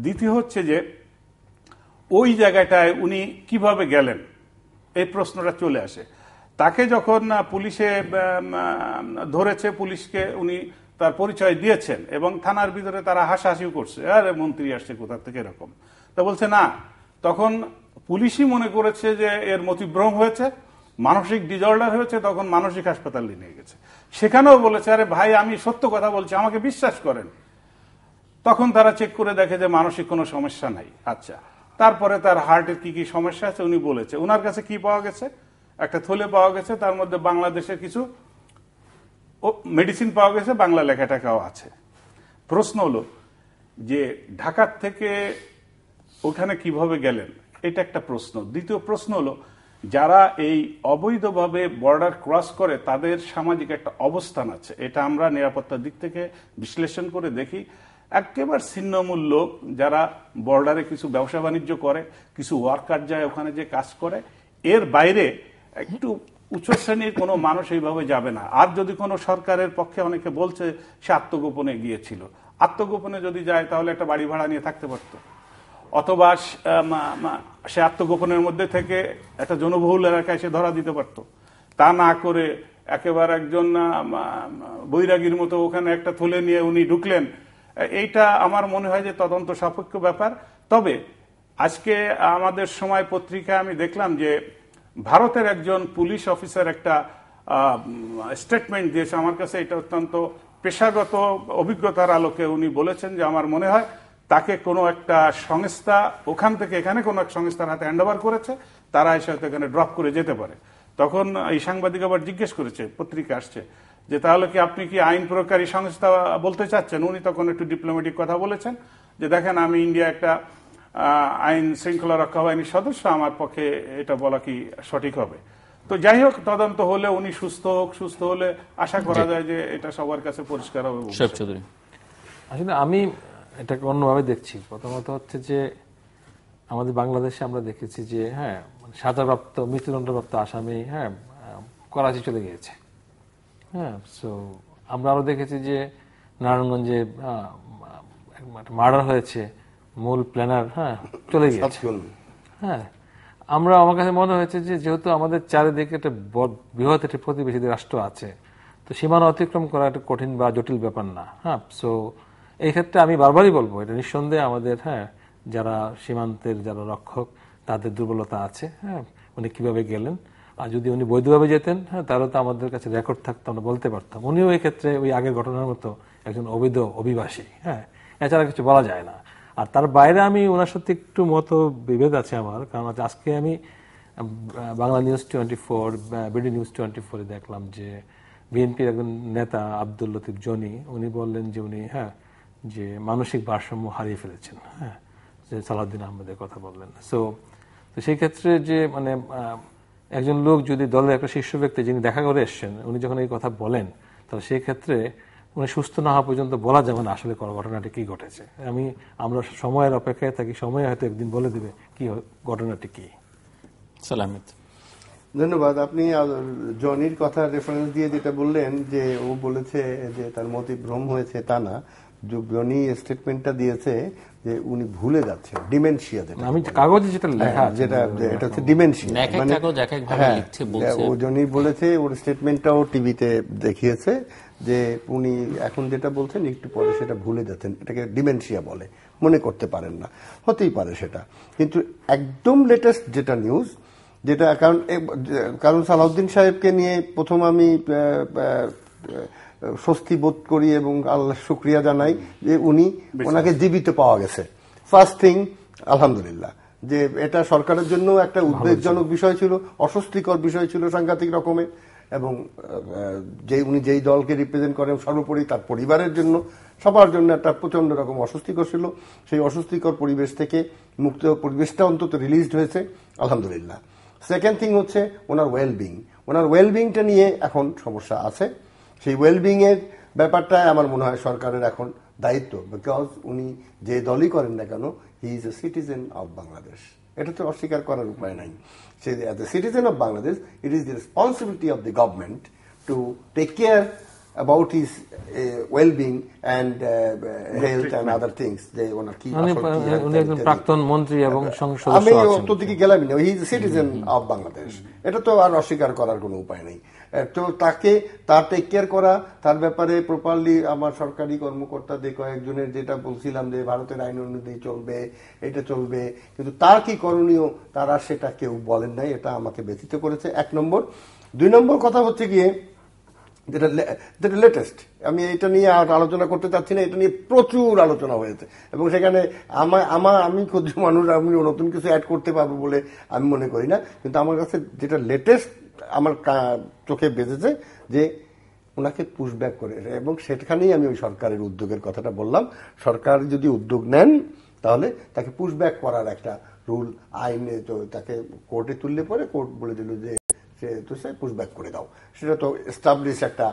দ্বিতীয় হচ্ছে যে ওই জায়গাটায় উনি কিভাবে গেলেন এই প্রশ্নটা চলে আসে। তাকে যখন পুলিশে ধরেছে, পুলিশকে উনি তার পরিচয় দিয়েছেন এবং থানার ভিতরে তারা হাসাহাসিও করছে, আরে মন্ত্রী আসছে কোথা থেকে এরকম। তা বলছে না, তখন পুলিশই মনে করেছে যে এর মতিভ্রম হয়েছে, মানসিক ডিজর্ডার হয়েছে, তখন মানসিক হাসপাতালে নিয়ে গেছে। সেখানেও বলেছে আরে ভাই আমি সত্য কথা বলছি, আমাকে বিশ্বাস করেন। তখন তারা চেক করে দেখে যে মানসিক কোনো সমস্যা নাই। আচ্ছা, তারপরে তার হার্টের কি কি সমস্যা আছে উনি বলেছে। ওনার কাছে কি পাওয়া গেছে? একটা থলে পাওয়া গেছে, তার মধ্যে বাংলাদেশের কিছু মেডিসিন পাওয়া গেছে, বাংলা লেখাটাও আছে। প্রশ্ন হলো যে ঢাকার থেকে ওখানে কিভাবে গেলেন, এটা একটা প্রশ্ন। দ্বিতীয় প্রশ্ন হলো যারা এই অবৈধভাবে বর্ডার ক্রস করে তাদের সামাজিক একটা অবস্থান আছে, এটা আমরা নিরাপত্তার দিক থেকে বিশ্লেষণ করে দেখি। একেবারে ছিন্নমূল লোক যারা বর্ডারে কিছু ব্যবসা বাণিজ্য করে, কিছু ওয়ার্কার যায় ওখানে যে কাজ করে, এর বাইরে একটু উচ্চ শ্রেণীর কোনো মানুষ এইভাবে যাবে না। আর যদি কোনো সরকারের পক্ষে অনেকে বলছে সে আত্মগোপনে গিয়েছিল, আত্মগোপনে যদি যায় তাহলে একটা বাড়ি ভাড়া নিয়ে থাকতে পারত, অথবা সে আত্মগোপনের মধ্যে থেকে একটা জনবহুল এলাকায় সে ধরা দিতে পারত। তা না করে একেবারে একজন বৈরাগীর মতো ওখানে একটা থলে নিয়ে উনি ঢুকলেন, এইটা আমার মনে হয় যে তদন্ত সাপেক্ষ ব্যাপার। তবে আজকে আমাদের সময় পত্রিকায় আমি দেখলাম যে ভারতের একজন পুলিশ অফিসার একটা স্টেটমেন্ট দিয়েছে। আমার কাছে এটা অত্যন্ত পেশাগত অভিজ্ঞতার আলোকে উনি বলেছেন যে আমার মনে হয় তাকে কোনো একটা সংস্থা ওখান থেকে এখানে কোনো এক সংস্থার হাতে হ্যান্ডওভার করেছে, তারা এসে হয়তো এখানে ড্রপ করে যেতে পারে। তখন এই সাংবাদিক আবার জিজ্ঞেস করেছে, পত্রিকা আসছে যে তাহলে কি আপনি কি আইন প্রয়োগকারী সংস্থা বলতে চাচ্ছেন? উনি তখন একটু ডিপ্লোম্যাটিক কথা বলেছেন যে দেখেন আমি ইন্ডিয়া একটা আইন শৃঙ্খলা রক্ষা বাহিনীর সদস্য, আমার পক্ষে এটা বলা কি সঠিক হবে। তো যাই হোক, তদন্ত হলে উনি সুস্থ হলে আশা করা যায় যে এটা সবার কাছে পরিষ্কার হবে। আসলে আমি এটাকে অন্যভাবে দেখছি। প্রথমত হচ্ছে যে আমাদের বাংলাদেশে আমরা দেখেছি যে হ্যাঁ সাজাপ্রাপ্ত মৃত্যুদণ্ডপ্রাপ্ত আসামি করাচি চলে গিয়েছে। হ্যাঁ, সো আমরা আরো দেখেছি যে নারায়ণগঞ্জে মার্ডার হয়েছে, মূল প্ল্যানার চলে গিয়েছে। হ্যাঁ, আমার কাছে মনে হয়েছে যে যেহেতু আমাদের চারিদিকে একটা বৃহৎ একটি প্রতিবেশী রাষ্ট্র আছে, তো সীমানা অতিক্রম করা একটা কঠিন বা জটিল ব্যাপার না। হ্যাঁ, সো এই ক্ষেত্রে আমি বারবারই বলবো এটা নিঃসন্দেহে আমাদের যারা সীমান্তের যারা রক্ষক তাদের দুর্বলতা আছে। হ্যাঁ, উনি কিভাবে গেলেন, আর যদি উনি বৈধভাবে যেতেন তাহলে তো আমাদের কাছে রেকর্ড থাকতো, আমরা বলতে পারতাম। উনিও এই ক্ষেত্রে ওই আগের ঘটনার মতো একজন অবৈধ অভিবাসী। হ্যাঁ, এছাড়া কিছু বলা যায় না। আর তার বাইরে আমি ওনার সাথে একটু মত বিভেদ আছে আমার, কারণ আজকে আমি বাংলা নিউজ 24 বিডি নিউজ 24 দেখলাম যে বিএনপির একজন নেতা আব্দুল লতিফ জনি উনি বললেন যে উনি যে মানসিক ভারসাম্য হারিয়ে ফেলেছেন। হ্যাঁ, যে সালাউদ্দিন আহমেদের কথা বললেন। তো সেই ক্ষেত্রে যে মানে একজন লোক যদি দলের একটা শীর্ষ ব্যক্তি যিনি দেখা করে এসছেন, উনি যখন এই কথা বলেন, তাহলে সেই ক্ষেত্রে উনি সুস্থ না হওয়া পর্যন্ত বলা যাবে না আসলে ঘটনাটি কি ঘটেছে। আমরা সময়ের অপেক্ষায় থাকি, সময় হয়তো একদিন বলে দেবে কি ঘটনাটি কি। সালামিত, ধন্যবাদ। আপনি জনির কথা রেফারেন্স দিয়ে যেটা বললেন যে ও বলেছে যে তার মতিভ্রম হয়েছে, তা না। জনি স্টেটমেন্টটা দিয়েছে যে উনি ভুলে যাচ্ছেন, ডিমেনশিয়া। আমি কাগজে যেটা লেখা যেটা এটা হচ্ছে ডিমেনশিয়া, মানে ও জনি বলেছে, ওর স্টেটমেন্টটাও টিভিতে দেখিয়েছে যে উনি এখন যেটা বলছেন একটু পরে সেটা ভুলে যাচ্ছেন, এটাকে ডিমেনশিয়া বলে, মনে করতে পারেন না। হতেই পারে সেটা, কিন্তু একদম লেটেস্ট যেটা নিউজ, যেটা কারণ সালাউদ্দিন সাহেবকে নিয়ে প্রথম আমি স্বস্তি বোধ করি এবং আল্লাহ শুকরিয়া জানাই যে ওনাকে জীবিত পাওয়া গেছে। ফার্স্ট থিং আলহামদুলিল্লাহ, যে এটা সরকারের জন্য একটা উদ্বেগজনক বিষয় ছিল, অস্বস্তিকর বিষয় ছিল সাংঘাতিক রকমের, এবং উনি যেই দলকে রিপ্রেজেন্ট করেন সর্বোপরি তার পরিবারের জন্য সবার জন্য একটা প্রচন্ড রকম অস্বস্তিকর ছিল। সেই অস্বস্তিকর পরিবেশ থেকে মুক্ত পরিবেশটা অন্তত রিলিজড হয়েছে, আলহামদুলিল্লাহ। সেকেন্ড থিং হচ্ছে ওনার ওয়েলবিংটা নিয়ে এখন সমস্যা আছে। সেই ওয়েলবিং এর ব্যাপারটায় আমার মনে হয় সরকারের এখন দায়িত্ব, বিকজ উনি যে দলই করেন না কেন, he is a citizen of Bangladesh. এটা তো অস্বীকার করার উপায় নাই। সে as a citizen of Bangladesh, it is the responsibility of the government to take care about his well-being and health and other things. They want to keep. উনি একজন প্রাক্তন মন্ত্রী এবং সংসদ সদস্য আমি আছেন। তো দিকে গেলামই না, হি is a citizen of Bangladesh. এটা তো আর অস্বীকার করার কোনো উপায় নেই। তো তাকে তার টেক কেয়ার করা, তার ব্যাপারে প্রপারলি আমার সরকারি কর্মকর্তাদের কয়েকজনের যেটা বলছিলাম যে ভারতের আইন অনুযায়ী চলবে, এটা চলবে, কিন্তু তার কি করণীয় তারা সেটা কেউ বলেন নাই। এটা আমাকে ব্যথিত করেছে, 1 নম্বর। 2 নম্বর কথা হচ্ছে গিয়ে যেটা লেটেস্ট, আমি এটা নিয়ে আর আলোচনা করতে চাচ্ছি না, এটা নিয়ে প্রচুর আলোচনা হয়েছে এবং সেখানে আমি ক্ষুদ্র মানুষ, আমি নতুন কিছু অ্যাড করতে পারবো বলে আমি মনে করি না। কিন্তু আমার কাছে যেটা লেটেস্ট আমার চোখে বেজেছে যে ওনাকে পুশব্যাক করে, এবং সেখানেই আমি ওই সরকারের উদ্যোগের কথাটা বললাম। সরকার যদি উদ্যোগ নেন তাহলে তাকে পুশব্যাক করার একটা রুল আইনে, তো তাকে কোর্টে তুললে পরে কোর্ট বলে দিল যে পুশব্যাক করে দাও। সেটা তো এস্টাবলিশ একটা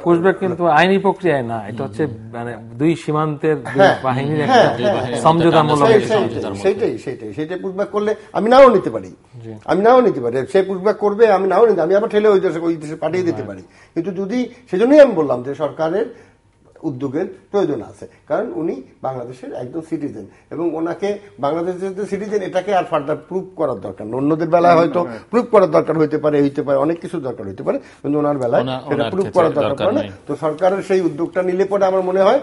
পুশব্যাক, কিন্তু আইনি প্রক্রিয়ায় না, এটা হচ্ছে মানে দুই সীমান্তের বাহিনীর একটা সমঝোতামূলক। সেইটাই পুশব্যাক করলে আমি নাও নিতে পারি, সে পুশব্যাক করবে, আমি নাও নিতে, আমি আবার ঠেলে ওই দেশে পাঠিয়ে দিতে পারি। কিন্তু যদি, সেজন্যই আমি বললাম যে সরকারের উদ্যোগের প্রয়োজন আছে, কারণ উনি বাংলাদেশের একজন সিটিজেন এবং ওনাকে বাংলাদেশের যে সিটিজেন এটাকে আর ফার্দার প্রুভ করার দরকার না। অন্যদের বেলায় হয়তো প্রুভ করার দরকার হইতে পারে, অনেক কিছু দরকার হইতে পারে, কিন্তু ওনার বেলায় সেটা প্রুভ করার দরকার পড়ে না। তো সরকারের সেই উদ্যোগটা নিলে পরে আমার মনে হয়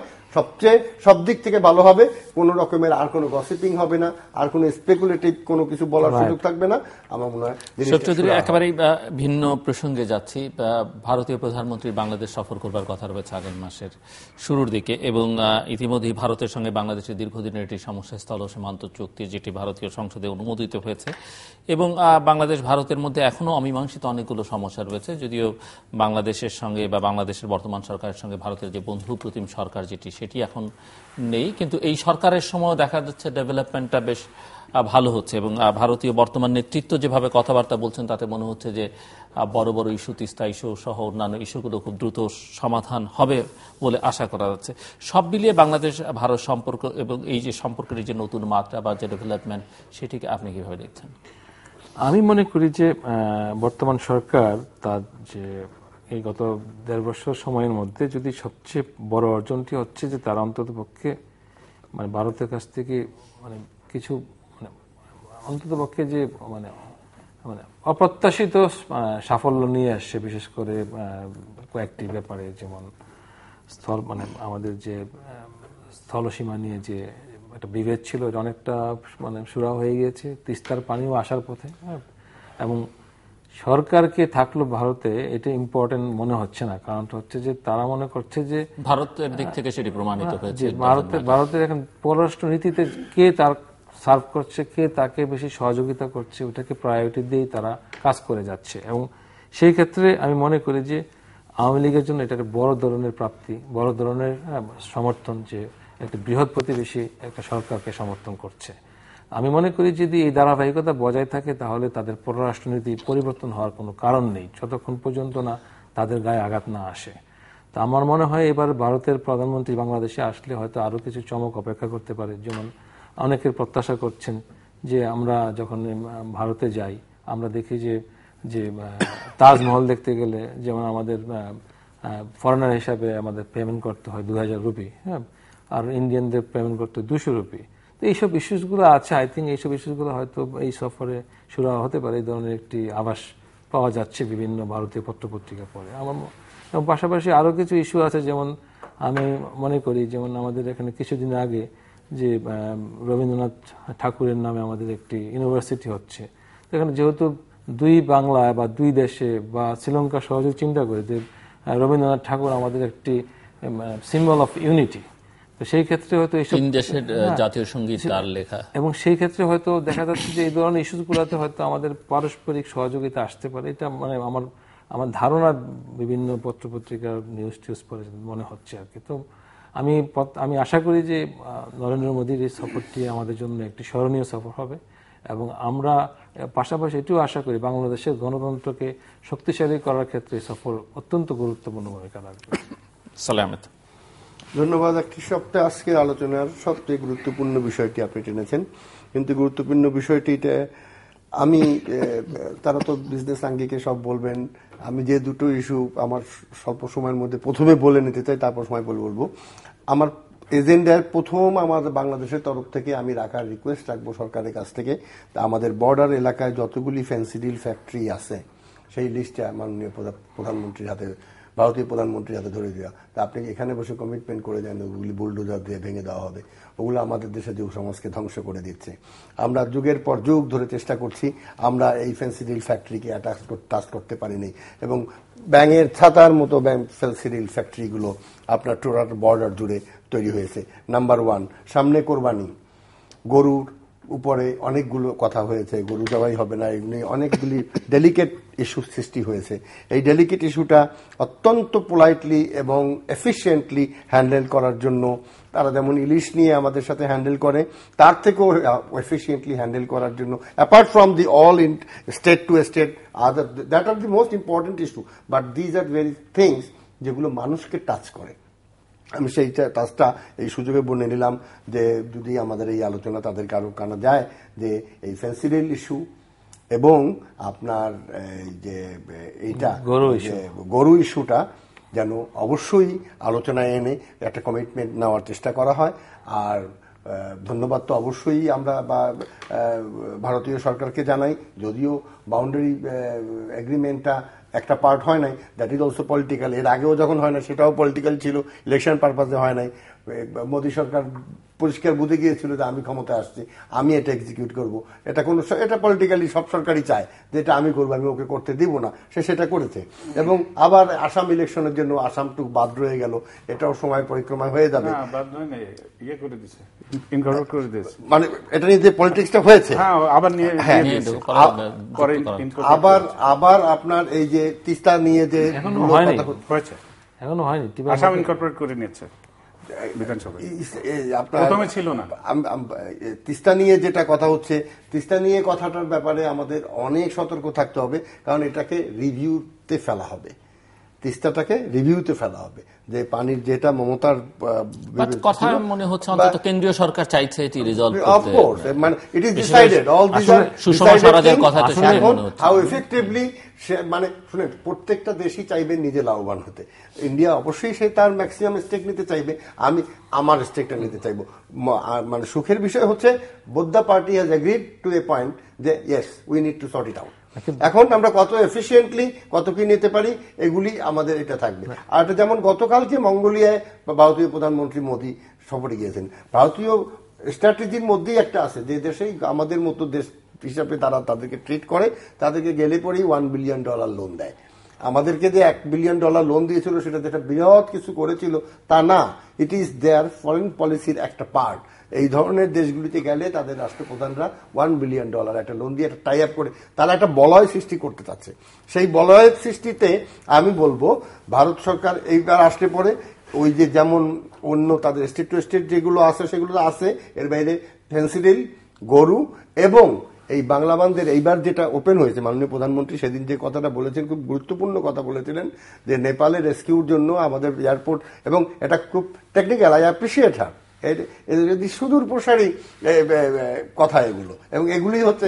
সব দিক থেকে ভালো হবে। কোন রকমের আর কোনো গসিপিং হবে না, আর কোনো স্পেকুলেটিভ কোনো কিছু বলার সুযোগ থাকবে না। আমার মনে হয় একেবারেই ভিন্ন প্রসঙ্গে যাচ্ছি। ভারতীয় প্রধানমন্ত্রী বাংলাদেশ সফর করবার কথা রয়েছে আগামী মাসের শুরুর দিকে, এবং ইতিমধ্যেই ভারতের সঙ্গে বাংলাদেশের দীর্ঘদিনের একটি সমস্যা স্থল সীমান্ত চুক্তি, যেটি ভারতীয় সংসদে অনুমোদিত হয়েছে, এবং বাংলাদেশ ভারতের মধ্যে এখনো অমীমাংসিত অনেকগুলো সমস্যা রয়েছে। যদিও বাংলাদেশের সঙ্গে বা বাংলাদেশের বর্তমান সরকারের সঙ্গে ভারতের যে বন্ধু প্রতিম সরকার সেটি এখন নেই, কিন্তু এই সরকারের সময় দেখা যাচ্ছে ডেভেলপমেন্টটা বেশ ভালো হচ্ছে, এবং ভারতীয় বর্তমান নেতৃত্ব যেভাবে কথাবার্তা বলছেন তাতে মনে হচ্ছে যে বড় বড় ইস্যু, তিস্তা ইস্যু সহ অন্যান্য ইস্যুগুলো খুব দ্রুত সমাধান হবে বলে আশা করা যাচ্ছে। সব মিলিয়ে বাংলাদেশ ভারত সম্পর্ক এবং এই যে সম্পর্কের যে নতুন মাত্রা বা যে ডেভেলপমেন্ট, সেটিকে আপনি কিভাবে দেখছেন? আমি মনে করি যে বর্তমান সরকার তার যে এই গত 1.5 বছর সময়ের মধ্যে যদি সবচেয়ে বড় অর্জনটি হচ্ছে যে তারা অন্তত পক্ষে মানে ভারতের কাছ থেকে মানে কিছু মানে অন্তত পক্ষে যে মানে মানে অপ্রত্যাশিত সাফল্য নিয়ে আসছে, বিশেষ করে কয়েকটি ব্যাপারে, যেমন আমাদের যে স্থলসীমা নিয়ে যে একটা বিভেদ ছিল, এটা অনেকটা মানে সুরাহ হয়ে গিয়েছে। তিস্তার পানিও আসার পথে, এবং সরকারকে থাকলো ভারতে এটা ইম্পর্টেন্ট মনে হচ্ছে না। কারণটা হচ্ছে যে তারা মনে করছে যে ভারতের দিক থেকে সেটি প্রমাণিত হয়েছে, ভারতের এখন পররাষ্ট্র নীতিতে কে তার সার্ভ করছে, কে তাকে বেশি সহযোগিতা করছে, ওটাকে প্রায়োরিটি দিয়েই তারা কাজ করে যাচ্ছে। এবং সেই ক্ষেত্রে আমি মনে করি যে আওয়ামী লীগের জন্য এটা একটা বড় ধরনের প্রাপ্তি, বড় ধরনের সমর্থন, যে একটা বৃহৎ প্রতিবেশী একটা সরকারকে সমর্থন করছে। আমি মনে করি যদি এই ধারাবাহিকতা বজায় থাকে তাহলে তাদের পররাষ্ট্রনীতি পরিবর্তন হওয়ার কোনো কারণ নেই, যতক্ষণ পর্যন্ত না তাদের গায়ে আঘাত না আসে। তো আমার মনে হয় এবার ভারতের প্রধানমন্ত্রী বাংলাদেশে আসলে হয়তো আরো কিছু চমক অপেক্ষা করতে পারে। যেমন অনেকের প্রত্যাশা করছেন যে আমরা যখন ভারতে যাই আমরা দেখি যে তাজমহল দেখতে গেলে যেমন আমাদের ফরেনার হিসাবে আমাদের পেমেন্ট করতে হয় 2000 রুপি, হ্যাঁ, আর ইন্ডিয়ানদের পেমেন্ট করতে 200 রুপি। তো এইসব ইস্যুসগুলো আছে, আই থিঙ্ক এইসব ইস্যুসগুলো হয়তো এই সফরে শুরু হতে পারে। এই ধরনের একটি আভাস পাওয়া যাচ্ছে বিভিন্ন ভারতীয় পত্রপত্রিকা পড়ে। আমার পাশাপাশি আরো কিছু ইস্যু আছে, যেমন আমি মনে করি যেমন আমাদের এখানে কিছুদিন আগে যে রবীন্দ্রনাথ ঠাকুরের নামে আমাদের একটি ইউনিভার্সিটি হচ্ছে, এখানে যেহেতু দুই বাংলা বা দুই দেশে বা শ্রীলঙ্কা সহযোগ চিন্তা করে যে রবীন্দ্রনাথ ঠাকুর আমাদের একটি সিম্বল অফ ইউনিটি, তো সেই ক্ষেত্রে হয়তো এইসব দেশের জাতীয় সঙ্গীত তার লেখা, এবং সেই ক্ষেত্রে হয়তো দেখা যাচ্ছে যে এই ধরনের ইস্যুসগুলোতে হয়তো আমাদের পারস্পরিক সহযোগিতা আসতে পারে। এটা মানে আমার আমার ধারণা বিভিন্ন পত্রপত্রিকার নিউজ টিউজ পড়ে মনে হচ্ছে আর কি। তো আমি আশা করি যে নরেন্দ্র মোদীর এই সফরটি আমাদের জন্য একটি স্মরণীয় সফর হবে, এবং আমরা পাশাপাশি এটিও আশা করি বাংলাদেশের গণতন্ত্রকে শক্তিশালী করার ক্ষেত্রে সফর অত্যন্ত গুরুত্বপূর্ণ ভূমিকা রাখবে। সালেহ আহমেদ, ধন্যবাদ। একটি সপ্তাহে আজকের আলোচনার সবচেয়ে গুরুত্বপূর্ণ বিষয়টি আপনি টেনেছেন, কিন্তু গুরুত্বপূর্ণ বিষয়টিতে আমি তারা তো বিজনেস আঙ্গিকে সব বলবেন, আমি যে দুটো ইস্যু আমার স্বল্প সময়ের মধ্যে প্রথমে বলে নিতে চাই, তারপর সময় বলবো। আমার এজেন্ডার প্রথম আমাদের বাংলাদেশের তরফ থেকে আমি রাখার রিকোয়েস্ট রাখবো সরকারের কাছ থেকে, আমাদের বর্ডার এলাকায় যতগুলি ফেন্সিডিল ফ্যাক্টরি আছে সেই লিস্টটা মাননীয় প্রধানমন্ত্রীর হাতে, ভারতীয় প্রধানমন্ত্রীর হাতে ধরে দেওয়া। তা আপনি এখানে বসে কমিটমেন্ট করে দেন ওগুলি বুলডোজার দিয়ে ভেঙে দেওয়া হবে। ওগুলো আমাদের দেশের যুব সমাজকে ধ্বংস করে দিচ্ছে। আমরা যুগের পর যুগ ধরে চেষ্টা করছি, আমরা এই ফেন্সিডিল ফ্যাক্টরিকে টাচ করতে পারিনি, এবং ব্যাঙের ছাতার মতো ফেন্সিডিল ফ্যাক্টরিগুলো আপনার টোটাল বর্ডার জুড়ে তৈরি হয়েছে। নাম্বার 1, সামনে কোরবানি, গরুর উপরে অনেকগুলো কথা হয়েছে, গরু জবাই হবে না, এগুলি অনেকগুলি ডেলিকেট ইস্যু সৃষ্টি হয়েছে। এই ডেলিকেট ইস্যুটা অত্যন্ত পোলাইটলি এবং এফিশিয়েন্টলি হ্যান্ডেল করার জন্য তারা যেমন ইলিশ নিয়ে আমাদের সাথে হ্যান্ডেল করে, তার থেকেও এফিশিয়েন্টলি হ্যান্ডেল করার জন্য, apart from the all in state to state other, that are the most important issue, but these are very things যেগুলো মানুষকে টাচ করে। আমি সেই টাচটা এই সুযোগে বলে নিলাম যে যদি আমাদের এই আলোচনা তাদের কারো কানা যায় যে এই ফেন্সিডিল ইস্যু এবং আপনার যে এইটা গরু ইস্যুটা যেন অবশ্যই আলোচনায় এনে একটা কমিটমেন্ট নেওয়ার চেষ্টা করা হয়। আর ধন্যবাদ তো অবশ্যই আমরা ভারতীয় সরকারকে জানাই, যদিও বাউন্ডারি এগ্রিমেন্টটা একটা পার্ট হয় নাই, দ্যাট ইজ অলসো পলিটিক্যাল। এর আগেও যখন হয় না সেটাও পলিটিক্যাল ছিল, ইলেকশন পারপাসে হয় নাই। মোদী সরকার পরিষ্কার বুঝে গিয়েছিল যে আমি ক্ষমতা আসছি, আমি এটা এক্সিকিউট করব। এটা পলিটিক্যালি সব সরকারই চায় যে এটা আমি করবো, আমি ওকে করতে দিব না, সে সেটা করেছে। এবং আবার আসাম ইলেকশনের জন্য আসামটুকু বাদ রয়ে গেল, এটাও সময় পরিক্রমা হয়ে যাবে। মানে এটা নিয়ে যে পলিটিক্সটা হয়েছে আবার আপনার এই যে তিস্তা নিয়ে যে এখনো হয়নি, আসাম ইনকর্পোরেট করে নিয়েছে প্রথমে ছিল না। তিস্তা নিয়ে যেটা কথা হচ্ছে, তিস্তা নিয়ে কথাটার ব্যাপারে আমাদের অনেক সতর্ক থাকতে হবে, কারণ এটাকে রিভিউতে ফেলা হবে, তিস্তাটাকে রিভিউতে ফেলা হবে। যে পানির যেটা মমতার কথা মনে হচ্ছে অন্তত কেন্দ্রীয় সরকার চাইছে এটি রিজলভ করতে, অফ কোর্স, মানে it is decided, all this আর সুষমা স্বরাজের কথা তো শুনে মনে হচ্ছে হাউ এফেক্টিভলি মানে শুনেন, প্রত্যেকটা দেশই চাইবে নিজে লাভবান হতে। ইন্ডিয়া অবশ্যই সে তার ম্যাক্সিমাম স্টেক নিতে চাইবে, আমি আমার স্টেকটা নিতে চাইবো। মানে সুখের বিষয় হচ্ছে both the party has agreed to a point যে yes we need to sort it out. এখন আমরা কত এফিসিয়েন্টলি কত কি নিতে পারি এগুলি আমাদের এটা থাকবে। আর এটা যেমন গতকালকে মঙ্গোলিয়ায় ভারতীয় প্রধানমন্ত্রী মোদী সফরে গিয়েছেন, ভারতীয় স্ট্র্যাটেজির মধ্যেই একটা আছে যে দেশেই আমাদের মতো দেশ হিসাবে তারা তাদেরকে ট্রিট করে, তাদেরকে গেলে পরেই $1 বিলিয়ন লোন দেয়। আমাদেরকে যে $1 বিলিয়ন লোন দিয়েছিল সেটা যেটা বৃহৎ কিছু করেছিল তা না, ইট ইজ দেয়ার ফরেন পলিসির একটা পার্ট। এই ধরনের দেশগুলিতে গেলে তাদের রাষ্ট্রপ্রধানরা $1 বিলিয়ন একটা লোন দিয়ে একটা টাই আপ করে তারা একটা বলয় সৃষ্টি করতে চাচ্ছে। সেই বলয়ের সৃষ্টিতে আমি বলবো ভারত সরকার এইবার আসলে পরে ওই যে যেমন অন্য তাদের স্টেট টু স্টেট যেগুলো আছে সেগুলো আছে, এর বাইরে ফেন্সিডিল, গরু এবং এই বাংলা বান্ধের এইবার যেটা ওপেন হয়েছে, মাননীয় প্রধানমন্ত্রী সেদিন যে কথাটা বলেছেন খুব গুরুত্বপূর্ণ কথা বলেছিলেন যে নেপালে রেস্কিউর জন্য আমাদের এয়ারপোর্ট, এবং এটা খুব টেকনিক্যাল, আই অ্যাপ্রিসিয়েট হার, যদি সুদূর প্রসারী কথা এগুলো, এবং এগুলি হচ্ছে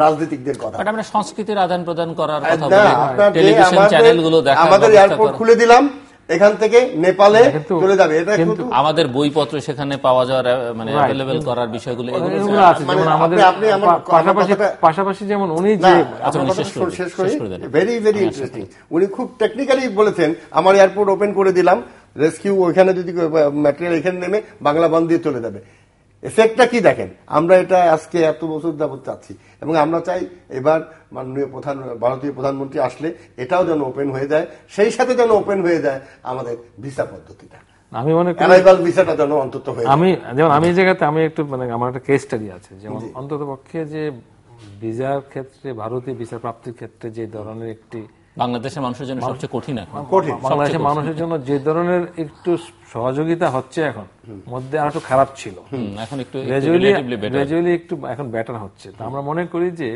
রাজনীতিকদের কথা। আমরা সংস্কৃতির আদান প্রদান করার কথা বলি, টেলিভিশন চ্যানেলগুলো দেখা, আমাদের এয়ারপোর্ট খুলে দিলাম, এখান থেকে নেপালে চলে যাবে, এটা কিন্তু আমাদের বইপত্র সেখানে পাওয়া যাওয়ার মানে অ্যাভেলেবল করার বিষয়গুলো এগুলো আছে। যেমন আমাদের পাশাপাশি যেমন উনি যে শেষ করে ভেরি ভেরি ইন্টারেস্টিং, উনি খুব টেকনিক্যালি বলেছেন আমার এয়ারপোর্ট ওপেন করে দিলাম, রেস্কিউ ওইখানে যদি ম্যাটেরিয়াল এখানে নেমে বাংলা বান্ধ দিয়ে চলে যাবে। এফেক্টটা কি দেখেন, আমরা এটা আজকে এত বছর যাবত চাচ্ছি, এবং আমরা চাই এবার মাননীয় ভারতীয় প্রধানমন্ত্রী আসলে এটাও যেন ওপেন হয়ে যায়, সেই সাথে যেন ওপেন হয়ে যায় আমাদের ভিসা পদ্ধতিটা। আমি মনে করি অ্যারাইভাল ভিসাটা যেন অন্তত হয়ে যায়। আমি এই জায়গাতে আমি একটু মানে আমার একটা কেস স্টাডি আছে, যেমন অন্তত পক্ষে যে ভিসার ক্ষেত্রে ভারতীয় ভিসা প্রাপ্তির ক্ষেত্রে যে ধরনের একটি বাংলাদেশের মানুষের জন্য সবচেয়ে কঠিন এখন। বাংলাদেশের মানুষের জন্য যে ধরনের একটু সহযোগিতা হচ্ছে এখন, মধ্যে আর একটু খারাপ ছিল, এখন একটু গ্রাজুয়ালি একটু এখন বেটার হচ্ছে। তো আমরা মনে করি যে